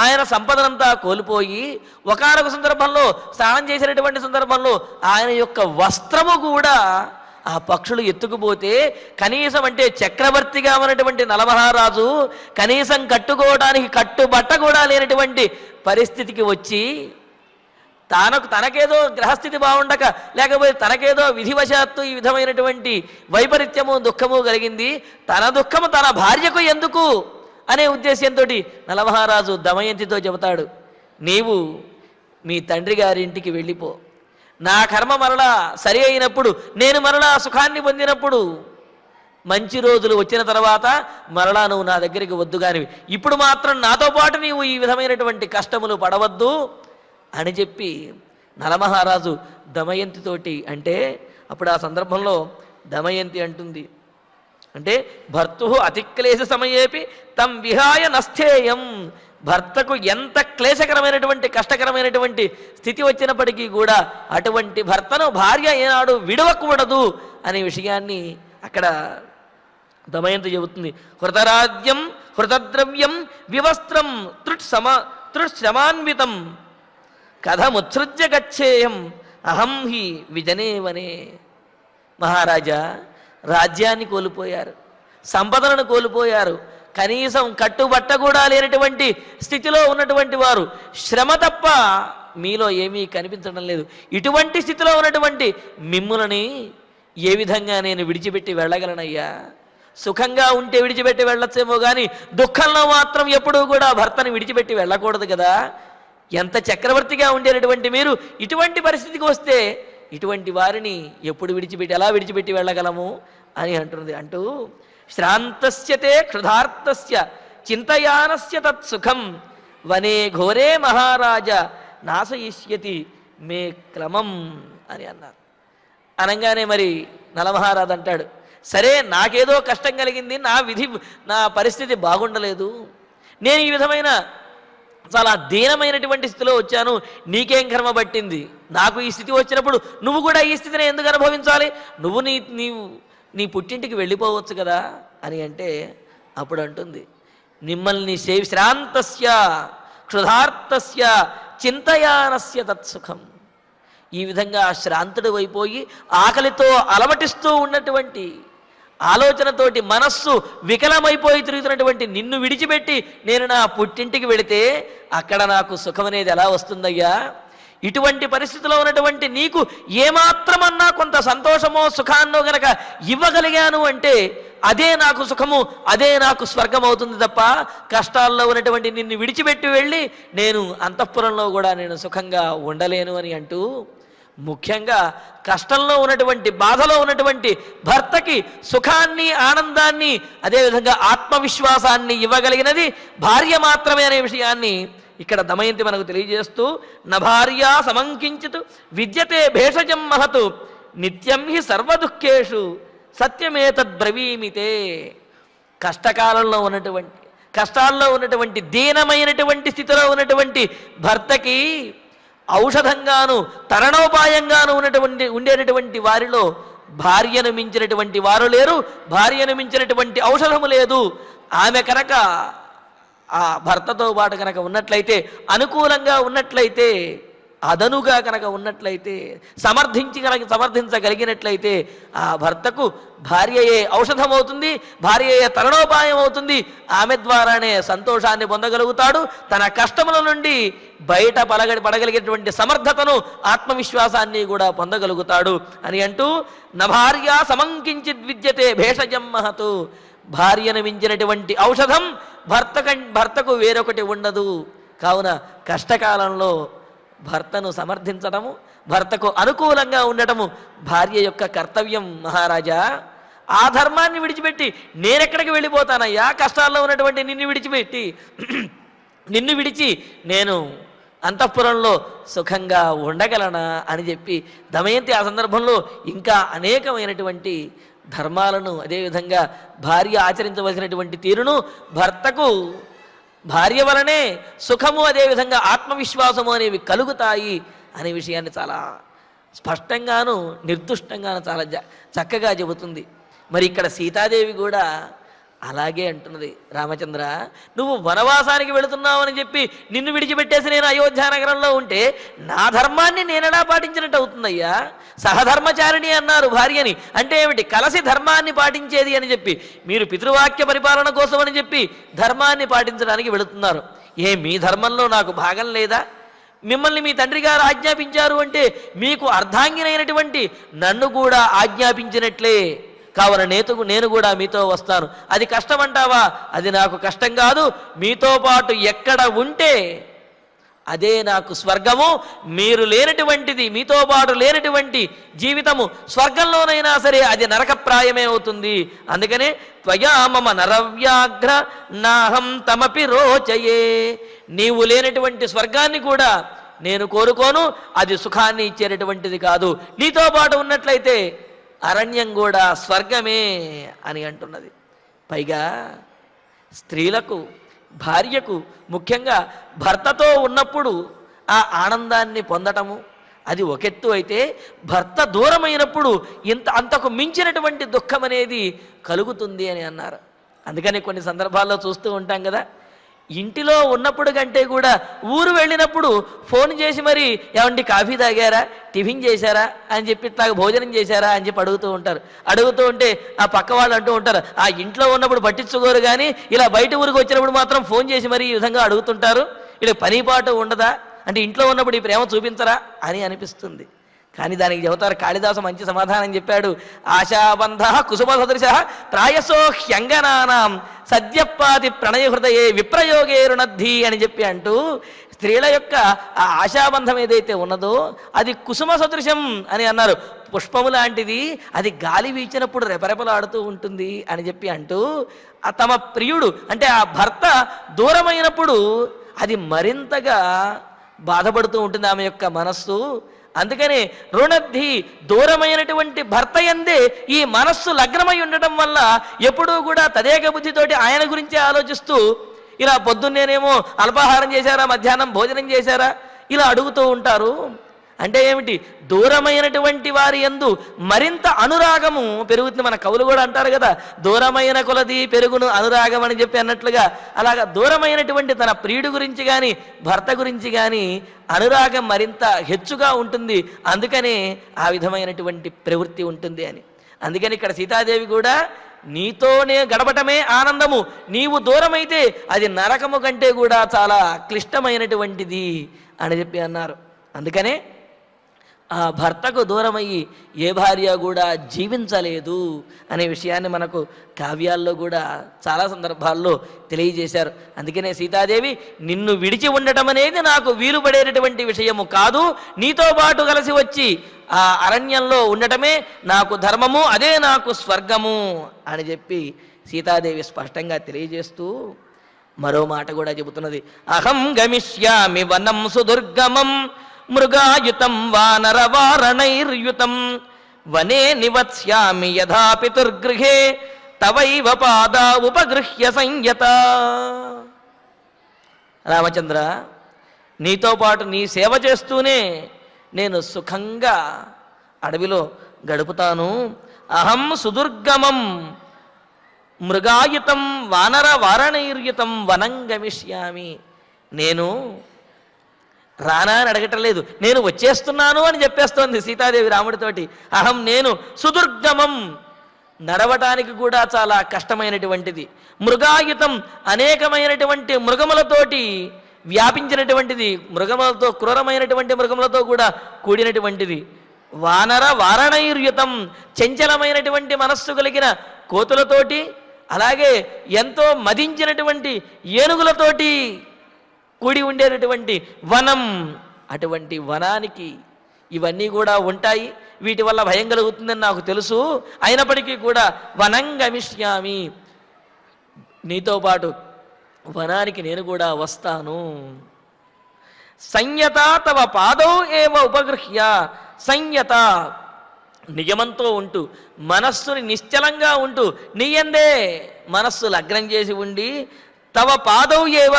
ఆయన సంపదనంతా కోల్పోయి ఒకానొక సందర్భంలో స్నానం చేసినటువంటి సందర్భంలో ఆయన యొక్క వస్త్రము కూడా ఆ పక్షులు ఎత్తుకుపోతే కనీసం అంటే చక్రవర్తిగా ఉన్నటువంటి నలమహారాజు కనీసం కట్టుకోవడానికి కట్టుబట్ట కూడా లేనటువంటి పరిస్థితికి వచ్చి తనకేదో గ్రహస్థితి బాగుండక లేకపోతే తనకేదో విధివశాత్తు ఈ విధమైనటువంటి వైపరీత్యము దుఃఖము కలిగింది, తన దుఃఖము తన భార్యకు ఎందుకు అనే ఉద్దేశంతో నలమహారాజు దమయంతితో చెబుతాడు, నీవు మీ తండ్రి గారింటికి వెళ్ళిపో, నా కర్మ మరలా సరి అయినప్పుడు నేను మరలా సుఖాన్ని పొందినప్పుడు మంచి రోజులు వచ్చిన తర్వాత మరలా నువ్వు నా దగ్గరికి వద్దు కానివి, ఇప్పుడు మాత్రం నాతో పాటు నీవు ఈ విధమైనటువంటి కష్టములు పడవద్దు అని చెప్పి నలమహారాజు దమయంతితోటి అంటే అప్పుడు ఆ సందర్భంలో దమయంతి అంటుంది, అంటే భర్తు అతిక్లేశ సమయేపి తం విహాయ నస్థేయం, భర్తకు ఎంత క్లేశకరమైనటువంటి కష్టకరమైనటువంటి స్థితి వచ్చినప్పటికీ కూడా అటువంటి భర్తను భార్య ఏనాడు విడవకూడదు అనే విషయాన్ని అక్కడ దమయంతి చెబుతుంది. హృతరాజ్యం హృతద్రవ్యం వివస్త్రం తృశ్రమాన్వితం కథముత్సృజ్య గచ్చేయం అహం హి విజనేవనే. మహారాజా, రాజ్యాన్ని కోల్పోయారు, సంపదలను కోల్పోయారు, కనీసం కట్టుబట్ట కూడా లేనటువంటి స్థితిలో ఉన్నటువంటి వారు, శ్రమ తప్ప మీలో ఏమీ కనిపించడం లేదు. ఇటువంటి స్థితిలో ఉన్నటువంటి మిమ్ములని ఏ విధంగా నేను విడిచిపెట్టి వెళ్ళగలనయ్యా? సుఖంగా ఉంటే విడిచిపెట్టి వెళ్ళొచ్చేమో కానీ దుఃఖంలో మాత్రం ఎప్పుడూ కూడా భర్తని విడిచిపెట్టి వెళ్ళకూడదు కదా. ఎంత చక్రవర్తిగా ఉండేటటువంటి మీరు ఇటువంటి పరిస్థితికి వస్తే ఇటువంటి వారిని ఎప్పుడు ఎలా విడిచిపెట్టి వెళ్ళగలము అని అంటున్నది. అంటూ శ్రాంతస్యతే క్షుధార్తస్య చింతయానస్య తత్సుఖం వనే ఘోరే మహారాజ నాశయిష్యతి మే క్రమం అని అన్నారు. అనగానే మరి నలమహారాజు అంటాడు, సరే నాకేదో కష్టం కలిగింది, నా పరిస్థితి బాగుండలేదు, నేను ఈ విధమైన చాలా దీనమైనటువంటి స్థితిలో వచ్చాను, నీకేం కర్మ పట్టింది? నాకు ఈ స్థితి వచ్చినప్పుడు నువ్వు కూడా ఈ స్థితిని ఎందుకు అనుభవించాలి? నువ్వు నీ పుట్టింటికి వెళ్ళిపోవచ్చు కదా అని అంటే అప్పుడు అంటుంది, మిమ్మల్ని శ్రాంతస్య క్షుధార్తస్య చింతయానస్య తత్సుఖం. ఈ విధంగా శ్రాంతుడు అయిపోయి ఆకలితో అలమటిస్తూ ఉన్నటువంటి ఆలోచనతోటి మనస్సు వికలమైపోయి తిరుగుతున్నటువంటి నిన్ను విడిచిపెట్టి నేను నా పుట్టింటికి వెళితే అక్కడ నాకు సుఖం అనేది ఎలా వస్తుందయ్యా? ఇటువంటి పరిస్థితిలో ఉన్నటువంటి నీకు ఏమాత్రమన్నా కొంత సంతోషమో సుఖాన్నో గనక ఇవ్వగలిగాను అంటే అదే నాకు సుఖము, అదే నాకు స్వర్గం అవుతుంది తప్ప కష్టాల్లో ఉన్నటువంటి నిన్ను విడిచిపెట్టి వెళ్ళి నేను అంతఃపురంలో కూడా నేను సుఖంగా ఉండలేను అని అంటూ ముఖ్యంగా కష్టంలో ఉన్నటువంటి బాధలో ఉన్నటువంటి భర్తకి సుఖాన్ని ఆనందాన్ని అదేవిధంగా ఆత్మవిశ్వాసాన్ని ఇవ్వగలిగినది భార్య మాత్రమే అనే విషయాన్ని ఇక్కడ దమయంతి మనకు తెలియజేస్తూ నభార్యా సమంకించితు విద్యతే భేషజం మహతు నిత్యం హి సర్వదుఃఖేషు సత్యమేతద్బ్రవీమితే. కష్టకాలంలో ఉన్నటువంటి కష్టాల్లో ఉన్నటువంటి దీనమైనటువంటి స్థితిలో ఉన్నటువంటి భర్తకి ఔషధంగాను తరణోపాయంగాను ఉండేటటువంటి వారిలో భార్యను మించినటువంటి వారు లేరు, భార్యను మించినటువంటి ఔషధము లేదు. ఆమె కనుక ఆ భర్తతో పాటు కనుక ఉన్నట్లయితే, అనుకూలంగా ఉన్నట్లయితే, అదనుగా కనుక ఉన్నట్లయితే, సమర్థించగలిగినట్లయితే ఆ భర్తకు భార్యయే ఔషధం అవుతుంది, భార్యయే తరణోపాయం అవుతుంది. ఆమె ద్వారానే సంతోషాన్ని పొందగలుగుతాడు, తన కష్టముల నుండి బయట పడగలిగేటువంటి సమర్థతను ఆత్మవిశ్వాసాన్ని కూడా పొందగలుగుతాడు అని అంటూ నభార్యా సమంకించిత్ విద్యతే భేషజం మహతు. భార్యను మించినటువంటి ఔషధం భర్తకు వేరొకటి ఉండదు. కావున కష్టకాలంలో భర్తను సమర్థించడము, భర్తకు అనుకూలంగా ఉండటము భార్య యొక్క కర్తవ్యం. మహారాజా, ఆ ధర్మాన్ని విడిచిపెట్టి నేనెక్కడికి వెళ్ళిపోతానయ్యా? కష్టాల్లో ఉన్నటువంటి నిన్ను విడిచి నేను అంతఃపురంలో సుఖంగా ఉండగలనా అని చెప్పి దమయంతి ఆ సందర్భంలో ఇంకా అనేకమైనటువంటి ధర్మాలను, అదేవిధంగా భార్య ఆచరించవలసినటువంటి తీరును, భర్తకు భార్య వలనే సుఖము అదేవిధంగా ఆత్మవిశ్వాసము అనేవి కలుగుతాయి అనే విషయాన్ని చాలా స్పష్టంగాను నిర్దుష్టంగాను చాలా చక్కగా చెబుతుంది. మరి ఇక్కడ సీతాదేవి కూడా అలాగే అంటున్నది రామచంద్ర, నువ్వు వనవాసానికి వెళుతున్నావని చెప్పి నిన్ను విడిచిపెట్టేసి నేను అయోధ్య నగరంలో ఉంటే నా ధర్మాన్ని నేనెలా పాటించినట్టు అవుతుందయ్యా? సహధర్మచారిణి అన్నారు భార్యని, అంటే ఏమిటి? కలసి ధర్మాన్ని పాటించేది అని చెప్పి. మీరు పితృవాక్య పరిపాలన కోసం అని చెప్పి ధర్మాన్ని పాటించడానికి వెళుతున్నారు. మీ ధర్మంలో నాకు భాగం లేదా? మిమ్మల్ని మీ తండ్రి గారు ఆజ్ఞాపించారు అంటే మీకు అర్ధాంగినైనటువంటి నన్ను కూడా ఆజ్ఞాపించినట్లే. కావున నేను కూడా మీతో వస్తాను. అది కష్టం అంటావా? అది నాకు కష్టం కాదు. మీతో పాటు ఎక్కడ ఉంటే అదే నాకు స్వర్గము. మీరు లేనటువంటిది, మీతో పాటు లేనటువంటి జీవితము స్వర్గంలోనైనా సరే అది నరకప్రాయమే అవుతుంది. అందుకనే త్వయా మమ నరవ్యాఘ్ర నాహం తమపి రోచయే. నీవు లేనటువంటి స్వర్గాన్ని కూడా నేను కోరుకోను. అది సుఖాన్ని ఇచ్చేటటువంటిది కాదు. నీతో పాటు ఉన్నట్లయితే అరణ్యం కూడా స్వర్గమే అని అంటున్నది. పైగా స్త్రీలకు, భార్యకు, ముఖ్యంగా భర్తతో ఉన్నప్పుడు ఆ ఆనందాన్ని పొందటము అది ఒకెత్తు అయితే, భర్త దూరమైనప్పుడు అంతకు మించినటువంటి దుఃఖం అనేది కలుగుతుంది అని అన్నారు. అందుకని కొన్ని సందర్భాల్లో చూస్తూ ఉంటాం కదా, ఇంటిలో ఉన్నప్పుడు కంటే కూడా ఊరు వెళ్ళినప్పుడు ఫోన్ చేసి మరి ఏమండి కాఫీ తాగారా, టిఫిన్ చేశారా అని చెప్పి, ఇట్లా భోజనం చేశారా అని చెప్పి అడుగుతూ ఉంటారు. అడుగుతూ ఉంటే ఆ పక్క వాళ్ళు అంటూ ఉంటారు, ఆ ఇంట్లో ఉన్నప్పుడు పట్టించుకోరు కానీ ఇలా బయట ఊరికి వచ్చినప్పుడు మాత్రం ఫోన్ చేసి మరి ఈ విధంగా అడుగుతుంటారు. ఇలా పనిపాటు ఉండదా అంటే ఇంట్లో ఉన్నప్పుడు ఈ ప్రేమ చూపించరా అని అనిపిస్తుంది. కానీ దానికి చెబుతారు కాళిదాసు మంచి సమాధానం చెప్పాడు. ఆశాబంధ కుసుమ సదృశ ప్రాయసో హ్యంగనానాం సద్యపాతి ప్రణయ హృదయే విప్రయోగే రుణద్ధి అని చెప్పి అంటూ, స్త్రీల యొక్క ఆ ఆశాబంధం ఏదైతే ఉన్నదో అది కుసుమ సదృశం అని అన్నారు. పుష్పము లాంటిది, అది గాలి వీచినప్పుడు రెపరెపలాడుతూ ఉంటుంది అని చెప్పి అంటూ, తమ ప్రియుడు అంటే ఆ భర్త దూరమైనప్పుడు అది మరింతగా బాధపడుతూ ఉంటుంది ఆమె యొక్క మనస్సు. అందుకనే రుణద్ధి, దూరమైనటువంటి భర్త యందే ఈ మనస్సు లగ్నమై ఉండటం వల్ల ఎప్పుడూ కూడా తదేక బుద్ధితోటి ఆయన గురించే ఆలోచిస్తూ, ఇలా పొద్దున్నేనేమో అల్పాహారం చేశారా, మధ్యాహ్నం భోజనం చేశారా ఇలా అడుగుతూ ఉంటారు. అంటే ఏమిటి? దూరమైనటువంటి వారి యందు మరింత అనురాగము పెరుగుతుంది. మన కవులు కూడా అంటారు కదా, దూరమైన కొలది పెరుగును అనురాగం అని చెప్పి అన్నట్లుగా, అలాగా దూరమైనటువంటి తన ప్రియుడి గురించి కానీ భర్త గురించి కానీ అనురాగం మరింత హెచ్చుగా ఉంటుంది. అందుకనే ఆ విధమైనటువంటి ప్రవృత్తి ఉంటుంది అని. అందుకని ఇక్కడ సీతాదేవి కూడా నీతోనే గడపటమే ఆనందము, నీవు దూరమైతే అది నరకము కంటే కూడా చాలా క్లిష్టమైనటువంటిది అని చెప్పి అన్నారు. అందుకనే ఆ భర్తకు దూరమయ్యి ఏ భార్య కూడా జీవించలేదు అనే విషయాన్ని మనకు కావ్యాల్లో కూడా చాలా సందర్భాల్లో తెలియజేశారు. అందుకనే సీతాదేవి నిన్ను విడిచి ఉండటం అనేది నాకు వీలు పడేటటువంటి విషయము కాదు, నీతో పాటు కలిసి వచ్చి ఆ అరణ్యంలో ఉండటమే నాకు ధర్మము, అదే నాకు స్వర్గము అని చెప్పి సీతాదేవి స్పష్టంగా తెలియజేస్తూ మరో మాట కూడా చెబుతున్నది. అహం గమిష్యామి వనం సుదుర్గమం మృగాయుతం వానరవారణైర్యుతం వనే నివత్స్యామి యథా పితుర్గృహే తవైవ పాదా ఉపగృహ్య సంయత. రామచంద్ర, నీతో పాటు నీ సేవ చేస్తూనే నేను సుఖంగా అడవిలో గడుపుతాను. అహం సుదుర్గమం మృగాయుతం వానర వారణైర్యుతం వనం గమిష్యామి. నేను రానా అని అడగటం లేదు, నేను వచ్చేస్తున్నాను అని చెప్పేస్తోంది సీతాదేవి రాముడితోటి. అహం నేను సుదుర్గమం, నడవటానికి కూడా చాలా కష్టమైనటువంటిది. మృగాయుతం, అనేకమైనటువంటి మృగములతోటి వ్యాపించినటువంటిది, మృగములతో క్రూరమైనటువంటి మృగములతో కూడా కూడినటువంటిది. వానర వారణైర్యుతం, చంచలమైనటువంటి మనస్సు కలిగిన కోతులతోటి, అలాగే ఎంతో మదించినటువంటి ఏనుగులతోటి కూడి ఉండేటటువంటి వనం. అటువంటి వనానికి ఇవన్నీ కూడా ఉంటాయి. వీటి వల్ల భయం కలుగుతుందని నాకు తెలుసు. అయినప్పటికీ కూడా వనం గమిష్యామి, నీతో పాటు వనానికి నేను కూడా వస్తాను. సంయత తవ పాదౌ ఏవ ఉపగృహ్య. సంయత, నియమంతో ఉంటూ, మనస్సుని నిశ్చలంగా ఉంటూ, నీయందే మనస్సు లగ్నం చేసి ఉండి, తవ పాదౌ ఏవ,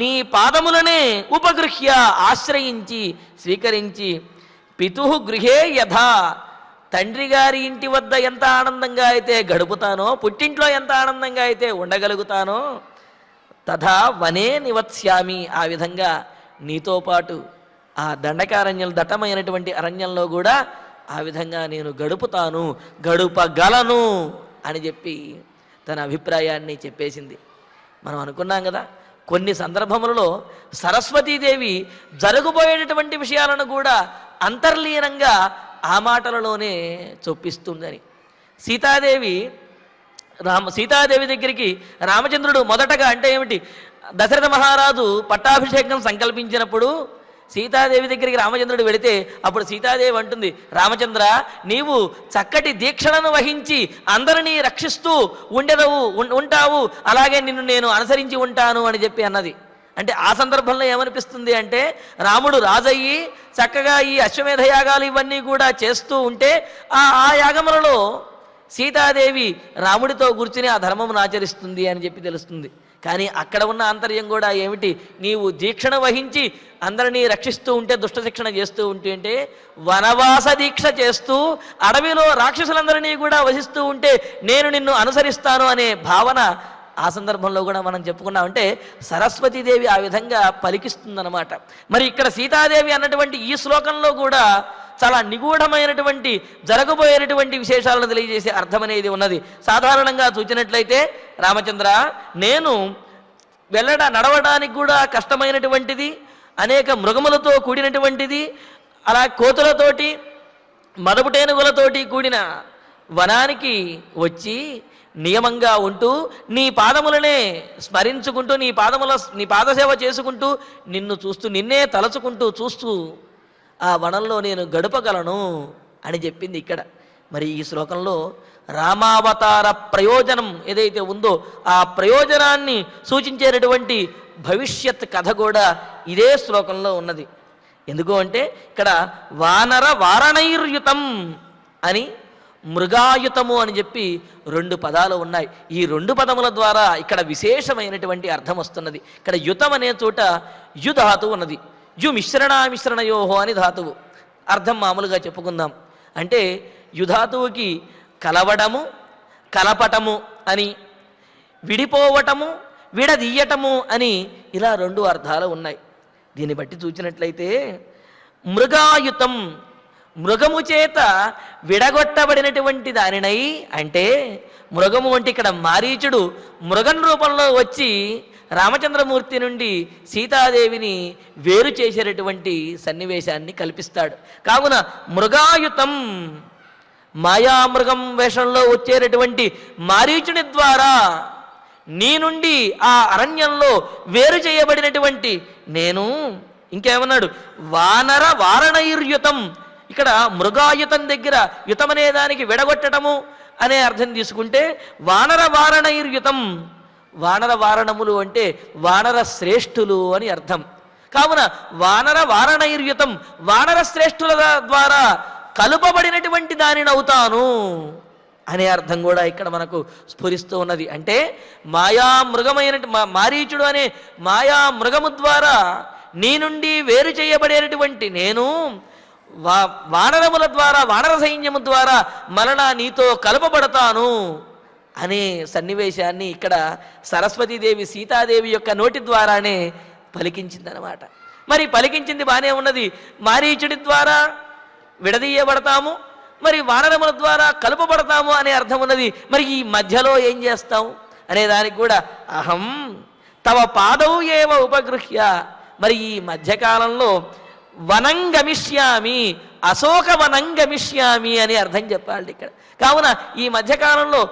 నీ పాదములనే ఉపగృహ్య ఆశ్రయించి స్వీకరించి, పితుః గృహే యథా, తండ్రి గారి ఇంటి వద్ద ఎంత ఆనందంగా అయితే గడుపుతానో, పుట్టింట్లో ఎంత ఆనందంగా అయితే ఉండగలుగుతానో, తథా వనే నివత్స్యామి, ఆ విధంగా నీతో పాటు ఆ దండకారణ్యం, దట్టమైనటువంటి అరణ్యంలో కూడా ఆ విధంగా నేను గడుపుతాను, గడుపగలను అని చెప్పి తన అభిప్రాయాన్ని చెప్పేసింది. మనం అనుకున్నాం కదా, కొన్ని సందర్భములలో సరస్వతీదేవి జరగబోయేటటువంటి విషయాలను కూడా అంతర్లీనంగా ఆ మాటలలోనే చొప్పిస్తుందని. సీతాదేవి దగ్గరికి రామచంద్రుడు మొదటగా, అంటే ఏమిటి, దశరథ మహారాజు పట్టాభిషేకం సంకల్పించినప్పుడు సీతాదేవి దగ్గరికి రామచంద్రుడు వెళితే అప్పుడు సీతాదేవి అంటుంది, రామచంద్ర నీవు చక్కటి దీక్షలను వహించి అందరినీ రక్షిస్తూ ఉంటావు, అలాగే నిన్ను నేను అనుసరించి ఉంటాను అని చెప్పి అన్నది. అంటే ఆ సందర్భంలో ఏమనిపిస్తుంది అంటే, రాముడు రాజయ్యి చక్కగా ఈ అశ్వమేధ యాగాలు ఇవన్నీ కూడా చేస్తూ ఉంటే ఆ యాగములలో సీతాదేవి రాముడితో కూర్చుని ఆ ధర్మమును ఆచరిస్తుంది అని చెప్పి తెలుస్తుంది. కానీ అక్కడ ఉన్న ఆంతర్యం కూడా ఏమిటి, నీవు దీక్షణ వహించి అందరినీ రక్షిస్తూ ఉంటే, దుష్ట శిక్షణ చేస్తూ ఉంటే, అంటే వనవాస దీక్ష చేస్తూ అడవిలో రాక్షసులందరినీ కూడా వసిస్తూ ఉంటే నేను నిన్ను అనుసరిస్తాను అనే భావన ఆ సందర్భంలో కూడా మనం చెప్పుకున్నామంటే సరస్వతీదేవి ఆ విధంగా పలికిస్తుందన్నమాట. మరి ఇక్కడ సీతాదేవి అన్నటువంటి ఈ శ్లోకంలో కూడా చాలా నిగూఢమైనటువంటి జరగబోయేటువంటి విశేషాలను తెలియజేసే అర్థం అనేది ఉన్నది. సాధారణంగా చూసినట్లయితే, రామచంద్ర నేను నడవడానికి కూడా కష్టమైనటువంటిది, అనేక మృగములతో కూడినటువంటిది, అలా కోతులతోటి మదపుటేనుగులతోటి కూడిన వనానికి వచ్చి నియమంగా ఉంటూ నీ పాదములనే స్మరించుకుంటూ నీ పాదసేవ చేసుకుంటూ నిన్ను చూస్తూ, నిన్నే తలచుకుంటూ చూస్తూ ఆ వనంలో నేను గడపగలను అని చెప్పింది ఇక్కడ. మరి ఈ శ్లోకంలో రామావతార ప్రయోజనం ఏదైతే ఉందో ఆ ప్రయోజనాన్ని సూచించేటటువంటి భవిష్యత్ కథ కూడా ఇదే శ్లోకంలో ఉన్నది. ఎందుకు అంటే ఇక్కడ వారణైర్యుతం అని, మృగాయుతము అని చెప్పి 2 పదాలు ఉన్నాయి. ఈ 2 పదముల ద్వారా ఇక్కడ విశేషమైనటువంటి అర్థం వస్తున్నది. ఇక్కడ యుతం అనే చోట యు ధాతువు ఉన్నది. యు మిశ్రణయోహో అని ధాతువు. అర్థం మామూలుగా చెప్పుకుందాం. అంటే యుధాతువుకి కలవడము, కలపటము అని, విడిపోవటము, విడదీయటము అని ఇలా 2 అర్థాలు ఉన్నాయి. దీన్ని బట్టి చూసినట్లయితే మృగాయుతం, మృగము చేత విడగొట్టబడినటువంటి దానినై, అంటే మృగము అంటే ఇక్కడ మారీచుడు మృగం రూపంలో వచ్చి రామచంద్రమూర్తి నుండి సీతాదేవిని వేరు చేసేటటువంటి సన్నివేశాన్ని కల్పిస్తాడు. కావున మృగాయుతం, మాయామృగం వేషంలో వచ్చేటటువంటి మారీచుని ద్వారా నీ నుండి ఆ అరణ్యంలో వేరు చేయబడినటువంటి నేను, ఇంకేమన్నాడు, వారణైర్యుతం. ఇక్కడ మృగాయుతం దగ్గర యుతం అనే దానికి విడగొట్టడము అనే అర్థం తీసుకుంటే వారణైర్యుతం, వారణములు అంటే వానర శ్రేష్ఠులు అని అర్థం. కావున వారణైర్యుతం, వానర శ్రేష్ఠుల ద్వారా కలుపబడినటువంటి దానిని అవుతాను అనే అర్థం కూడా ఇక్కడ మనకు స్ఫురిస్తూ ఉన్నది. అంటే మాయామృగమైన మారీచుడు అనే మాయామృగము ద్వారా నీ నుండి వేరు చేయబడేటటువంటి నేను వానరముల ద్వారా, వానర సైన్యము ద్వారా మరలా నీతో కలపబడతాను అనే సన్నివేశాన్ని ఇక్కడ సరస్వతీదేవి సీతాదేవి యొక్క నోటి ద్వారానే పలికించిందనమాట. మరి పలికించింది బాగానే ఉన్నది. మారీచుడి ద్వారా విడదీయబడతాము, మరి వానరముల ద్వారా కలుపబడతాము అనే అర్థం ఉన్నది. మరి ఈ మధ్యలో ఏం చేస్తాం అనే దానికి కూడా అహం తవ పాదవు ఏవ ఉపగృహ్య, మరి ఈ మధ్యకాలంలో వనం గమిష్యామి, అశోక వనం గమిష్యామి అని అర్థం చెప్పాలి ఇక్కడ. కావున ఈ మధ్యకాలంలో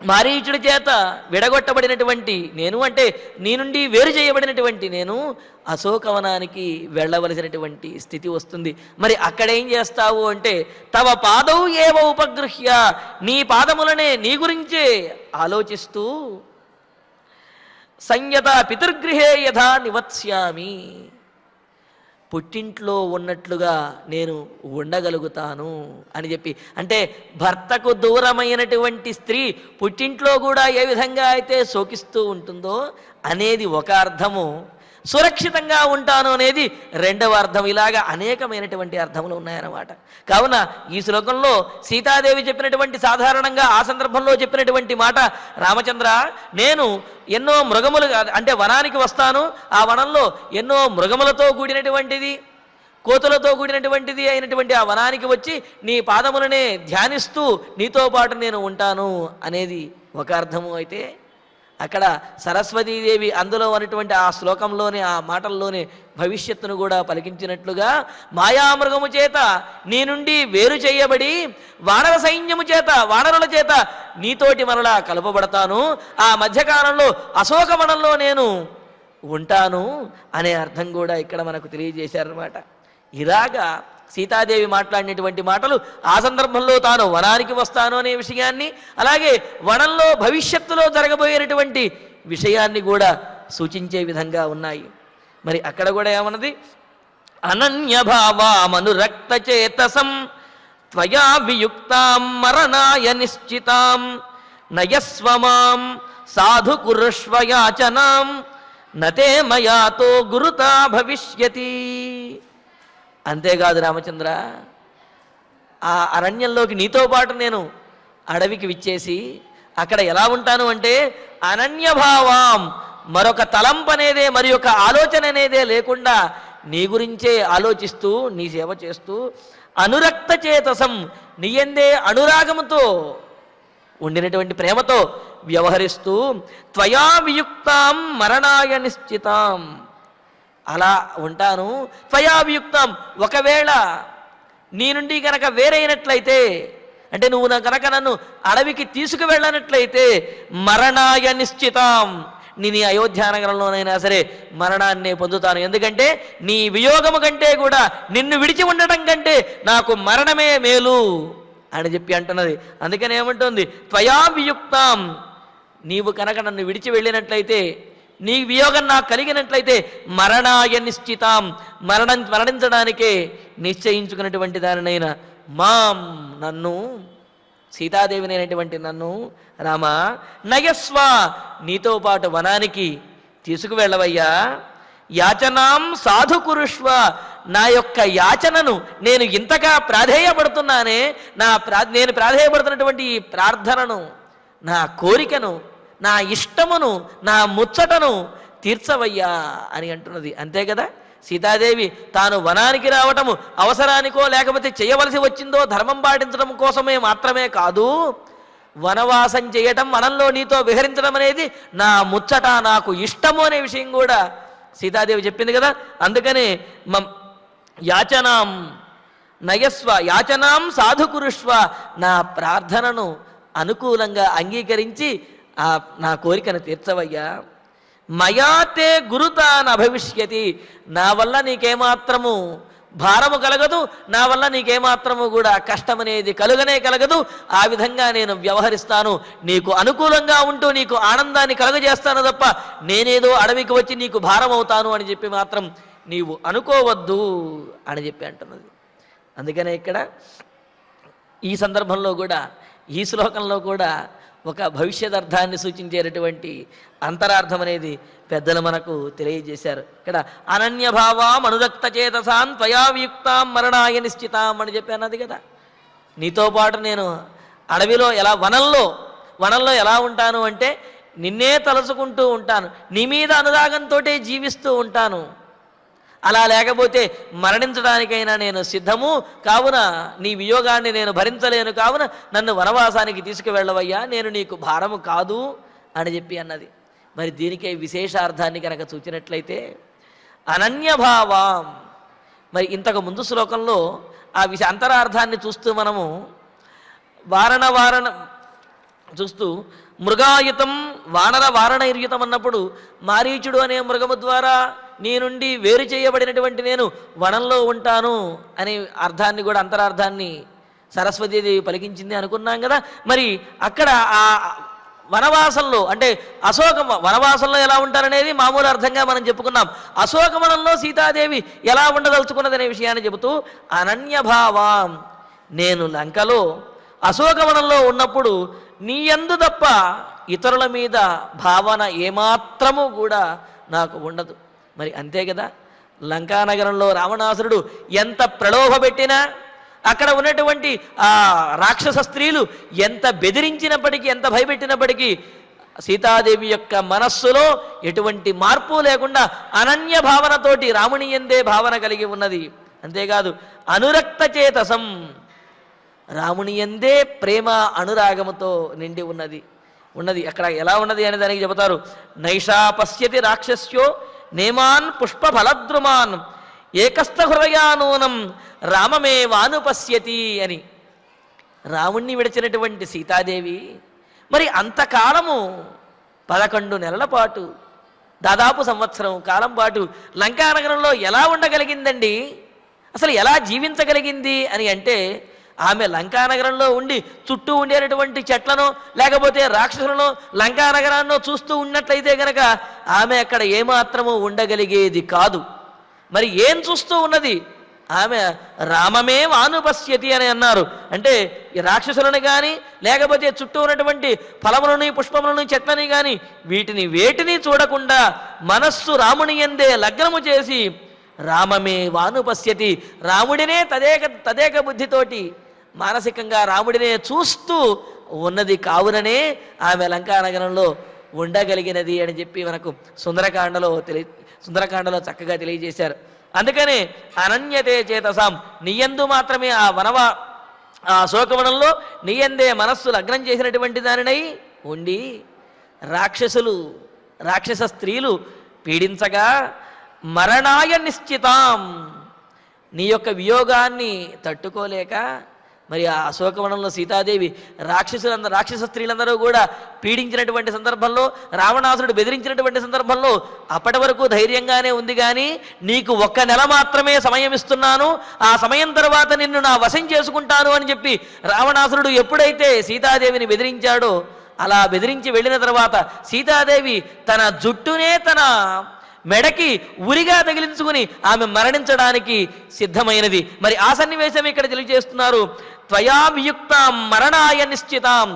మారీచుడి చేత విడగొట్టబడినటువంటి నేను, అంటే నీ నుండి వేరు చేయబడినటువంటి నేను అశోకవనానికి వెళ్ళవలసినటువంటి స్థితి వస్తుంది. మరి అక్కడేం చేస్తావు అంటే తవ పాదవు ఏవ ఉపగృహ్య, నీ పాదములనే నీ గురించే ఆలోచిస్తూ సంయత పితృగృహే యథా నివత్స్యామి, పుట్టింట్లో ఉన్నట్లుగా నేను ఉండగలుగుతాను అని చెప్పి. అంటే భర్తకు దూరమైనటువంటి స్త్రీ పుట్టింట్లో కూడా ఏ విధంగా అయితే శోకిస్తూ ఉంటుందో అనేది ఒక అర్థము, సురక్షితంగా ఉంటాను అనేది రెండవ అర్థం. ఇలాగా అనేకమైనటువంటి అర్థములు ఉన్నాయన్నమాట. కావున ఈ శ్లోకంలో సీతాదేవి చెప్పినటువంటి సాధారణంగా ఆ సందర్భంలో చెప్పినటువంటి మాట, రామచంద్ర నేను ఎన్నో మృగములు అంటే వనానికి వస్తాను, ఆ వనంలో ఎన్నో మృగములతో కూడినటువంటిది కోతులతో కూడినటువంటిది అయినటువంటి ఆ వనానికి వచ్చి నీ పాదములనే ధ్యానిస్తూ నీతో పాటు నేను ఉంటాను అనేది ఒక అర్థము. అయితే అక్కడ సరస్వతీదేవి అందులో ఉన్నటువంటి ఆ శ్లోకంలోని ఆ మాటల్లోనే భవిష్యత్తును కూడా పలికించినట్లుగా మాయామృగము చేత నీ నుండి వేరు చేయబడి వానర సైన్యము చేత వానరుల చేత నీతోటి మరలా కలపబడతాను, ఆ మధ్యకాలంలో అశోకవనంలో నేను ఉంటాను అనే అర్థం కూడా ఇక్కడ మనకు తెలియజేశారన్నమాట. ఇలాగా సీతాదేవి మాట్లాడినటువంటి మాటలు ఆ సందర్భంలో తాను వనానికి వస్తాను అనే విషయాన్ని, అలాగే వనంలో భవిష్యత్తులో జరగబోయేటువంటి విషయాన్ని కూడా సూచించే విధంగా ఉన్నాయి. మరి అక్కడ కూడా ఏమన్నది, అనన్యభావామనురక్త చేతసం త్వయా వియుక్తాం మరణాయ నిశ్చితాం నయస్వమాం సాధు కురుష్వయాచనాం నతే మయాతో గురుతా భవిష్యతి. అంతేకాదు రామచంద్ర, ఆ అరణ్యంలోకి నీతో పాటు నేను అడవికి విచ్చేసి అక్కడ ఎలా ఉంటాను అంటే అనన్యభావాం, మరొక తలంపు అనేదే మరి ఒక ఆలోచన అనేదే లేకుండా నీ గురించే ఆలోచిస్తూ నీ సేవ చేస్తూ అనురక్త చేతసం, నీయందే అనురాగముతో ఉండినటువంటి ప్రేమతో వ్యవహరిస్తూ త్వయా వియుక్తాం మరణాయ నిశ్చితాం, అలా ఉంటాను. త్వయా వియుక్తం, ఒకవేళ నీ నుండి కనుక వేరైనట్లయితే అంటే నువ్వు కనుక నన్ను అడవికి తీసుకువెళ్ళనట్లయితే మరణాయ నిశ్చితాం, నీ అయోధ్యానగరంలోనైనా సరే మరణాన్ని పొందుతాను. ఎందుకంటే నీ వియోగము కంటే కూడా నిన్ను విడిచి ఉండటం కంటే నాకు మరణమే మేలు అని చెప్పి అంటున్నది. అందుకని ఏమంటుంది, త్వయా వియుక్తాం, నీవు కనుక నన్ను విడిచి వెళ్ళినట్లయితే, నీ వియోగం నాకు కలిగినట్లయితే మరణాయ నిశ్చితాం, మరణించడానికే నిశ్చయించుకున్నటువంటి దానినైనా మాం, నన్ను సీతాదేవినైనటువంటి నన్ను రామ నయస్వ, నీతో పాటు వనానికి తీసుకువెళ్ళవయ్యా, యాచనాం సాధు కురుష్వ, నా యొక్క యాచనను నేను ఇంతగా ప్రాధేయపడుతున్నానే, నేను ప్రాధేయపడుతున్నటువంటి ఈ ప్రార్థనను, నా కోరికను, నా ఇష్టమును, నా ముచ్చటను తీర్చవయ్యా అని అంటున్నది. అంతే కదా, సీతాదేవి తాను వనానికి రావటము అవసరానికో లేకపోతే చేయవలసి వచ్చిందో ధర్మం పాటించడం కోసమే మాత్రమే కాదు, వనవాసం చేయటం, వనంలో నీతో విహరించడం అనేది నా ముచ్చట, నాకు ఇష్టము అనే విషయం కూడా సీతాదేవి చెప్పింది కదా. అందుకనే యాచనాం నయస్వ యాచనాం సాధు కురుష్వ, నా ప్రార్థనను అనుకూలంగా అంగీకరించి నా కోరికను తీర్చవయ్యా. మయాతే గురుతాన్ అభవిష్యతి, నా వల్ల నీకేమాత్రము భారము కలగదు, నా వల్ల నీకేమాత్రము కూడా కష్టమనేది కలగదు. ఆ విధంగా నేను వ్యవహరిస్తాను, నీకు అనుకూలంగా ఉంటూ నీకు ఆనందాన్ని కలుగజేస్తాను తప్ప నేనేదో అడవికి వచ్చి నీకు భారం అవుతాను అని చెప్పి మాత్రం నీవు అనుకోవద్దు అని చెప్పి అంటున్నది. అందుకనే ఇక్కడ ఈ సందర్భంలో కూడా ఈ శ్లోకంలో కూడా ఒక భవిష్యదర్థాన్ని సూచించేటటువంటి అంతరార్థం అనేది పెద్దలు మనకు తెలియజేశారు. ఇక్కడ అనన్యభావాం అనురక్త చేతసాం త్వయా వియుక్తాం మరణాయ నిశ్చితాం అని చెప్పి అన్నది కదా. నీతో పాటు నేను అడవిలో ఎలా వనంలో ఎలా ఉంటాను అంటే నిన్నే తలుచుకుంటూ ఉంటాను, నీ మీద అనురాగంతో జీవిస్తూ ఉంటాను. అలా లేకపోతే మరణించడానికైనా నేను సిద్ధము, కావున నీ వియోగాన్ని నేను భరించలేను, కావున నన్ను వనవాసానికి తీసుకువెళ్ళవయ్యా, నేను నీకు భారము కాదు అని చెప్పి అన్నది. మరి దీనికే విశేషార్థాన్ని కనుక చూచినట్లయితే అనన్యభావం, మరి ఇంతకు ముందు శ్లోకంలో ఆ అంతరార్థాన్ని చూస్తూ మనము వారణ చూస్తూ మృగాయుతం వారణయుతం అన్నప్పుడు మారీచుడు అనే మృగము ద్వారా నీ నుండి వేరు చేయబడినటువంటి నేను వనంలో ఉంటాను అనే అర్థాన్ని కూడా అంతరార్థాన్ని సరస్వతీదేవి పలికించింది అనుకున్నాం కదా. మరి అక్కడ ఆ వనవాసంలో అంటే వనవాసంలో ఎలా ఉంటారనేది మామూలు అర్థంగా మనం చెప్పుకున్నాం. అశోకవనంలో సీతాదేవి ఎలా ఉండదలుచుకున్నదనే విషయాన్ని చెబుతూ అనన్యభావం, నేను లంకలో అశోకవనంలో ఉన్నప్పుడు నీ యందు తప్ప ఇతరుల మీద భావన ఏమాత్రము కూడా నాకు ఉండదు. మరి అంతే కదా, లంకానగరంలో రావణాసురుడు ఎంత ప్రలోభ పెట్టినా, అక్కడ ఉన్నటువంటి ఆ రాక్షస స్త్రీలు ఎంత బెదిరించినప్పటికీ, ఎంత భయపెట్టినప్పటికీ సీతాదేవి యొక్క మనస్సులో ఎటువంటి మార్పు లేకుండా అనన్య భావనతోటి రాముని యందే భావన కలిగి ఉన్నది. అంతేకాదు అనురక్త చేతసం, రాముని యందే ప్రేమ అనురాగముతో నిండి ఉన్నది. అక్కడ ఎలా ఉన్నది అనే దానికి చెబుతారు. నైషా పశ్యతి రాక్షస్యో నేమాన్ పుష్ప ఫలద్రుమాన్ ఏకస్థ హృదయానూనం రామమే వానుపశ్యతి అని. రాముణ్ణి విడిచినటువంటి సీతాదేవి మరి అంతకాలము 11 నెలల పాటు, దాదాపు సంవత్సరం కాలం పాటు లంకానగరంలో ఎలా ఉండగలిగిందండి? అసలు ఎలా జీవించగలిగింది అని అంటే, ఆమె లంకానగరంలో ఉండి చుట్టూ ఉండేటటువంటి చెట్లను లేకపోతే రాక్షసులను లంకానగరాన్నో చూస్తూ ఉన్నట్లయితే గనక ఆమె అక్కడ ఏమాత్రము ఉండగలిగేది కాదు. మరి ఏం చూస్తూ ఉన్నది ఆమె? రామమే వానుపశ్యతి అని అన్నారు. అంటే ఈ రాక్షసులను కానీ లేకపోతే చుట్టూ ఉన్నటువంటి ఫలములని పుష్పములను చెట్లని కానీ వేటిని చూడకుండా మనస్సు రాముని యందే లగ్నము చేసి రామమే వానుపశ్యతి, రాముడినే తదేక బుద్ధితోటి మానసికంగా రాముడినే చూస్తూ ఉన్నది. కావుననే ఆమె లంకానగరంలో ఉండగలిగినది అని చెప్పి మనకు సుందరకాండలో చక్కగా తెలియజేశారు. అందుకనే అనన్యతే చేతసాం, నీయందు మాత్రమే ఆ శోకవనంలో నీయందే మనస్సు లగ్నం చేసినటువంటి దానినై ఉండి రాక్షస స్త్రీలు పీడించగా మరణాయ నిశ్చితాం, నీ యొక్క వియోగాన్ని తట్టుకోలేక మరి ఆ అశోకవనంలో సీతాదేవి రాక్షస స్త్రీలందరూ కూడా పీడించినటువంటి సందర్భంలో, రావణాసురుడు బెదిరించినటువంటి సందర్భంలో అప్పటి వరకు ధైర్యంగానే ఉంది. కానీ నీకు 1 నెల మాత్రమే సమయం ఇస్తున్నాను, ఆ సమయం తర్వాత నిన్ను నా వశం చేసుకుంటాను అని చెప్పి రావణాసురుడు ఎప్పుడైతే సీతాదేవిని బెదిరించాడో, అలా బెదిరించి వెళ్ళిన తర్వాత సీతాదేవి తన జుట్టునే తన మెడకి ఉరిగా తగిలించుకుని ఆమె మరణించడానికి సిద్ధమైనది. మరి ఆ సన్నివేశం ఇక్కడ తెలియజేస్తున్నారు. త్వయా వియుక్తాం మరణాయ నిశ్చితాం,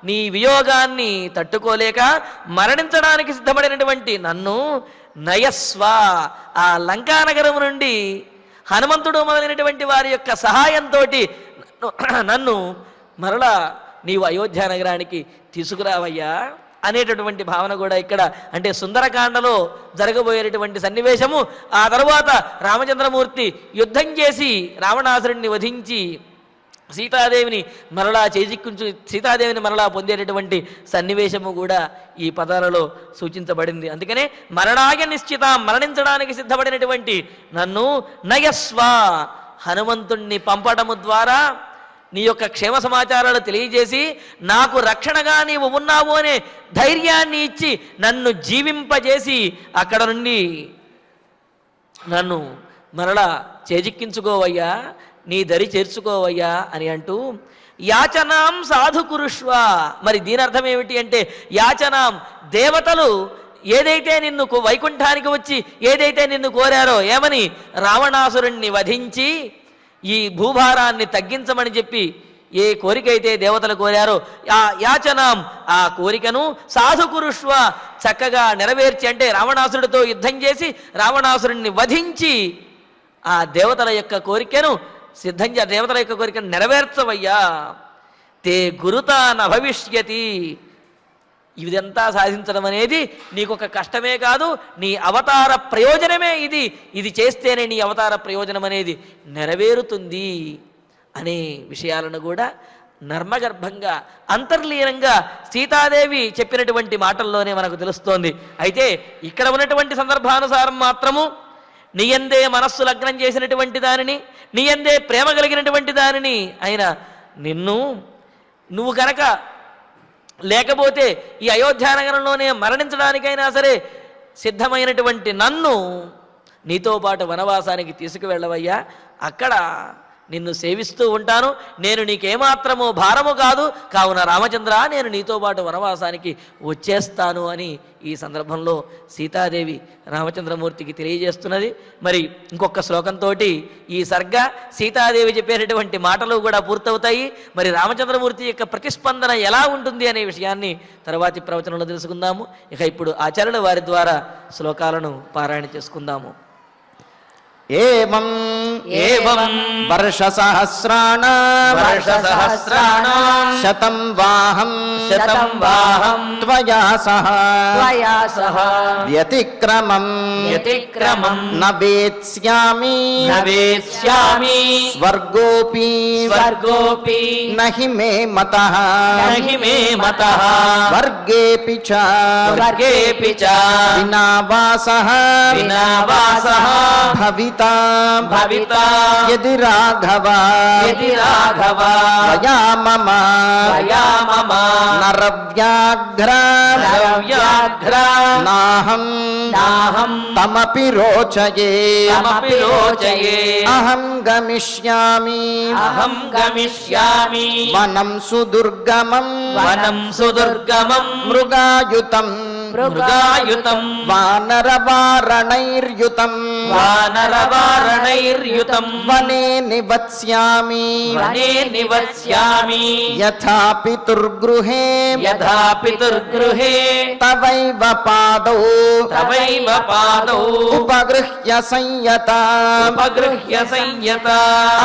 నీ వియోగాన్ని తట్టుకోలేక మరణించడానికి సిద్ధపడినటువంటి నన్ను నయస్వ, ఆ లంకానగరం నుండి హనుమంతుడు మొదలైనటువంటి వారి యొక్క సహాయంతో నన్ను మరలా నీవు అయోధ్య నగరానికి తీసుకురావయ్యా అనేటటువంటి భావన కూడా ఇక్కడ, అంటే సుందరకాండలో జరగబోయేటటువంటి సన్నివేశము. ఆ తరువాత రామచంద్రమూర్తి యుద్ధం చేసి రావణాసురుడిని వధించి సీతాదేవిని మరలా పొందేటటువంటి సన్నివేశము కూడా ఈ పదాలలో సూచించబడింది. అందుకనే మరణాయ నిశ్చిత, మరణించడానికి సిద్ధపడినటువంటి నన్ను నయస్వ, హనుమంతుణ్ణి పంపడము ద్వారా నీ యొక్క క్షేమ సమాచారాలు తెలియజేసి నాకు రక్షణగా నీవు ఉన్నావు అనే ధైర్యాన్ని ఇచ్చి నన్ను జీవింపజేసి అక్కడ నుండి నన్ను మరలా చేజిక్కించుకోవయ్యా, నీ దరి చేర్చుకోవయ్యా అని అంటూ యాచనాం సాధుకురుష్వ. మరి దీని అర్థం ఏమిటి అంటే, యాచనాం దేవతలు ఏదైతే నిన్ను వైకుంఠానికి వచ్చి ఏదైతే నిన్ను కోరారో, ఏమని? రావణాసురుణ్ణి వధించి ఈ భూభారాన్ని తగ్గించమని చెప్పి ఏ కోరిక అయితే దేవతలు కోరారో ఆ యాచనాం, ఆ కోరికను సాధుకురుష్వ, చక్కగా నెరవేర్చి, అంటే రావణాసురుడితో యుద్ధం చేసి రావణాసురుణ్ణి వధించి ఆ దేవతల యొక్క కోరికను నెరవేర్చవయ్యా. తే గురుతా నభవిష్యతి. ఇదంతా సాధించడం అనేది నీకొక కష్టమే కాదు, నీ అవతార ప్రయోజనమే ఇది చేస్తేనే నీ అవతార ప్రయోజనం అనేది నెరవేరుతుంది అనే విషయాలను కూడా నర్మగర్భంగా అంతర్లీనంగా సీతాదేవి చెప్పినటువంటి మాటల్లోనే మనకు తెలుస్తోంది. అయితే ఇక్కడ ఉన్నటువంటి సందర్భానుసారం మాత్రము నీయందే మనస్సు లగ్నం చేసినటువంటి దానిని, నీయందే ప్రేమ కలిగినటువంటి దానిని అయిన నువ్వు కనుక లేకపోతే ఈ అయోధ్యానగరంలోనే మరణించడానికైనా సరే సిద్ధమైనటువంటి నన్ను నీతో పాటు వనవాసానికి తీసుకువెళ్ళవయ్యా. అక్కడ నిన్ను సేవిస్తూ ఉంటాను, నేను నీకేమాత్రము భారము కాదు, కావున రామచంద్ర నేను నీతో పాటు వనవాసానికి వచ్చేస్తాను అని ఈ సందర్భంలో సీతాదేవి రామచంద్రమూర్తికి తెలియజేస్తున్నది. మరి ఇంకొక శ్లోకంతో ఈ సర్గ సీతాదేవి చెప్పేటటువంటి మాటలు కూడా పూర్తవుతాయి. మరి రామచంద్రమూర్తి యొక్క ప్రతిస్పందన ఎలా ఉంటుంది అనే విషయాన్ని తర్వాతి ప్రవచనంలో తెలుసుకుందాము. ఇక ఇప్పుడు ఆచార్యుల వారి ద్వారా శ్లోకాలను పారాయణ చేసుకుందాము. ఏవం వర్షసహస్రాణాం శతం వాహం త్వయా సహ వ్యతిక్రమం న వేత్స్యామి స్వర్గోపి నహి మే మతః వర్గేపి చ వినా వాసః భవితా యది రాఘవ వయా మమ నరవ్యాఘ్ర నాహం తమపి రోచయే అహం గమిష్యామి వనం సుదుర్గమం మృగాయుతం వానరవారణైర్యుతం వనే నివత్స్యామి యథా పితుర్గృహే తవైవ పాదౌ ఉపగృహ్య సంయత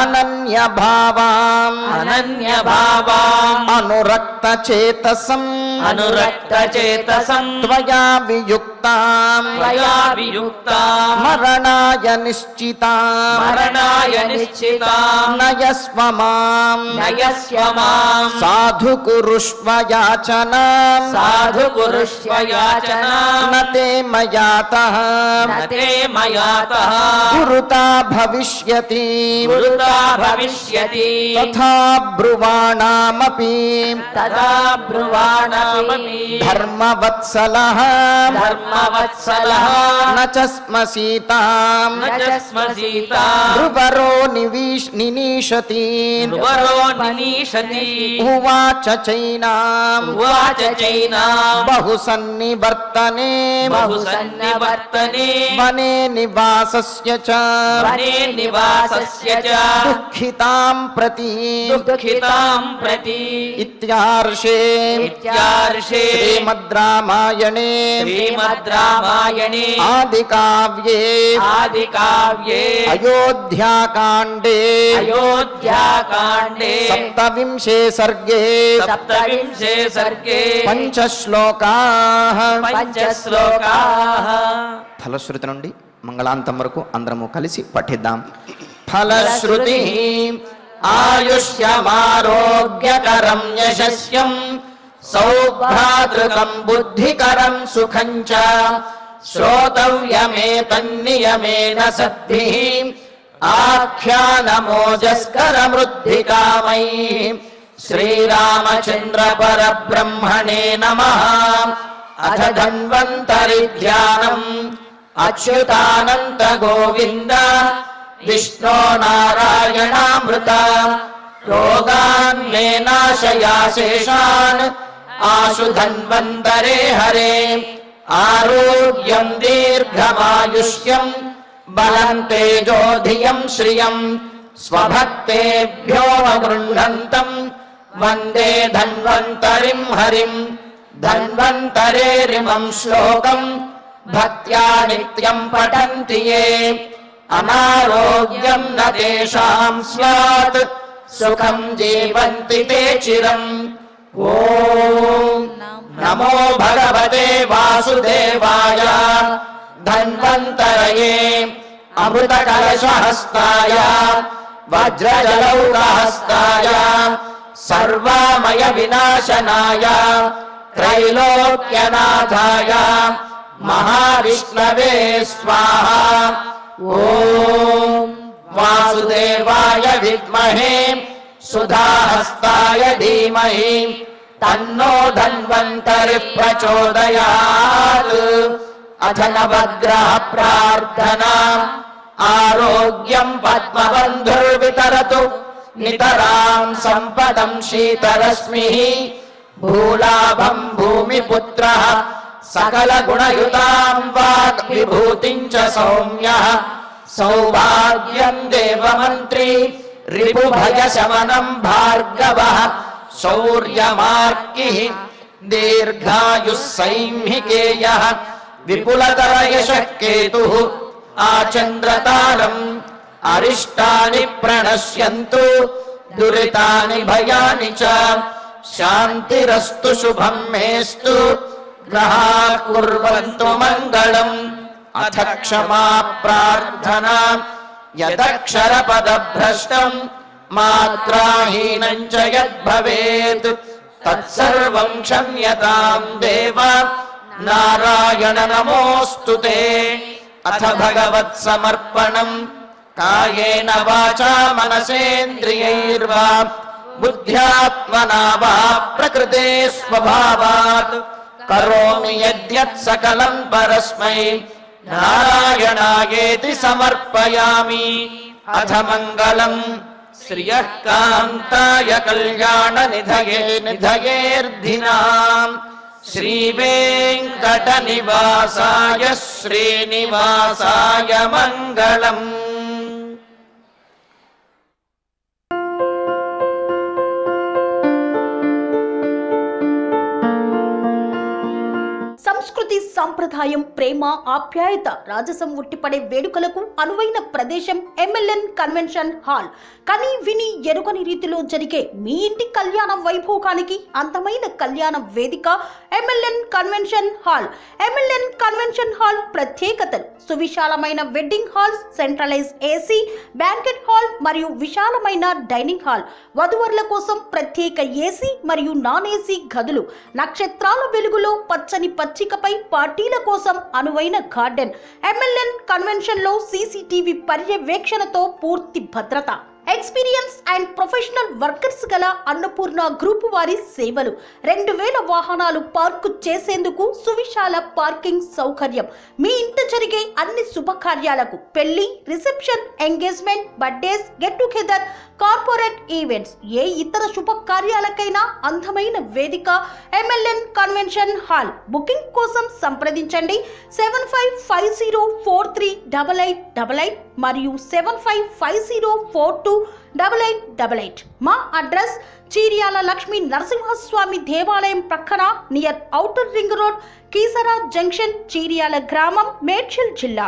అనన్య భావాం అనురక్త చేతసం త్వయా వియుక్తాం మరణాయ నిశ్చితాం నయస్వ మాం సాధు కురుష్వ యాచనాం నతే మయాతః గురుతా భవిష్యతి తథా బ్రువాణామపి ధర్మవత్సలః న చ స్మసీతాం ధ్రువరో నినీషతి ఉవాచ చైనాం బహుసన్నివర్తనే వనే నివాసస్య చ దుఃఖితాం ప్రతి ఇత్యార్షే శ్రీమద్ రామాయణే ఆదికావ్యే అయోధ్యాకాండే సప్తవింశే సర్గే పంచశ్లోకాః ఫలశ్రుతి నుండి మంగళాంతం వరకు అందరము కలిసి పఠిద్దాం. ఫలశ్రుతి ఆయుష్యమారోగ్యకరం యశస్యం సౌభ్రాతృకం బుద్ధికరం సుఖం చ శ్రోతవ్యమేతన్నియమేన సద్భిః ఆఖ్యానమోజస్కరమృద్ధికామై శ్రీరామచంద్ర పరబ్రహ్మణే నమః. అథ ధన్వంతరి ధ్యానం అచ్యుతానంత గోవింద విష్ణో నారాయణామృత రోగాన్ మే నాశయాశేషాన్ ఆశు ధన్వంతరే హరే. ఆరోగ్యం దీర్ఘమాయుష్యం బలం తేజోధియం శ్రియం స్వభక్తేభ్యో గృహంతం వందే ధన్వంతరిం హరిం. ధన్వంతరేరిమం శ్లోకం భక్త్యా నిత్యం పఠంతి యే అనారోగ్యం న తేషాం స్యాత్ సుఖం జీవంతి తే చిరం. ఓం నమో భగవతే వాసుదేవాయ ధన్వంతరయే అమృత కలశహస్తాయ వజ్రజలౌకహస్తాయ సర్వామయ వినాశనాయ త్రైలోక్యనాథాయ మహావిష్ణవే స్వాహా. ఓం వాసుదేవాయ విద్మహే సుధాహస్తాయ ధీమహి తన్నో ధన్వంతరి ప్రచోదయాత్. అథ నవగ్రహ ప్రార్థనా ఆరోగ్యం పద్మబంధుర్వితరతు నితరాం సంపదం శీతరశ్మిః భూలాభం భూమిపుత్రః సకల గుణయుతాం వాక్ విభూతిం చ సౌమ్యః సౌభాగ్యం దేవమంత్రి రిపుభయ శమనం భార్గవః శౌర్యమార్కిః దీర్ఘాయుః సైంహికేయః విపులతర యశః కేతుః ఆచంద్రతారం అరిష్టాని ప్రణశ్యంతు దురితాని భయాని చ శాంతిరస్తు శుభం మేస్తు గ్రహాః కుర్వంతు మంగళం అథ క్షమా ప్రార్థనా యదక్షరపదభ్రష్టం మాత్రాహీనం చ యద్భవేత్ తత్సర్వం క్షమ్యతాం దేవ నారాయణ నమోస్తుతే అథ భగవత్ సమర్పణం కాయేన వాచా మనసేంద్రియైర్వా బుద్ధ్యాత్మనా వా ప్రకృతే స్వభావాత్ కరోమి యద్యత్ సకలం పరస్మై నారాయణాయేతి సమర్పయామి. అథ మంగళం శ్రియః కాంతాయ కళ్యాణ నిధయేర్ధినాం శ్రీ వెంకట నివాసాయ శ్రీనివాసాయ మంగళం. సంస్కృతి సంప్రదాయం ప్రేమ ఆప్యాయత రాజసం ఉట్టిపడే వేడుకలకు అనువైన ప్రదేశం ఎంఎల్ఎన్ కన్వెన్షన్ హాల్. కని విని ఎరుగని రీతిలో జరిగే మీ ఇంటి కళ్యాణ వైభోగానికి అందమైన కళ్యాణ వేదిక MLN convention hall. MLN convention hall ప్రత్యేకతలు: సువిశాలమైన wedding halls, centralise AC, banquet hall మరియు విశాలమైన డైనింగ్ హాల్, వధువరుల కోసం ప్రత్యేక ఏసీ మరియు నాన్ ఏసీ గదులు, నక్షత్రాల వెలుగులో పచ్చని పచ్చికపై పార్టీల కోసం అనువైన గార్డెన్. ఎంఎల్ఎన్ కన్వెన్షన్ లో సీసీటీవీ పర్యవేక్షణతో పూర్తి భద్రత. ఎక్స్పీరియన్స్ అండ్ ప్రొఫెషనల్ వర్కర్స్ గల అన్నపూర్ణ గ్రూప్ వారి సేవలు. 2000 వాహనాలు పార్కు చేసేందుకు సువిశాల పార్కింగ్ సౌకర్యం. మీ ఇంట జరిగే అన్ని శుభకార్యాలకు, పెళ్లి, reception, engagement, birthdays, get together, corporate events, ఏ ఇతర శుభకార్యాలకైనా అందమైన వేదిక ఎంఎల్ఎన్ కన్వెన్షన్ హాల్. బుకింగ్ కోసం సంప్రదించండి 7550438888 మరియు 7550428888. మా అడ్రస్ చీర్యాల లక్ష్మీ నరసింహస్వామి దేవాలయం ప్రక్కన, near outer ring road, Keesara junction, Cheeryal గ్రామం, మేడ్చల్ జిల్లా.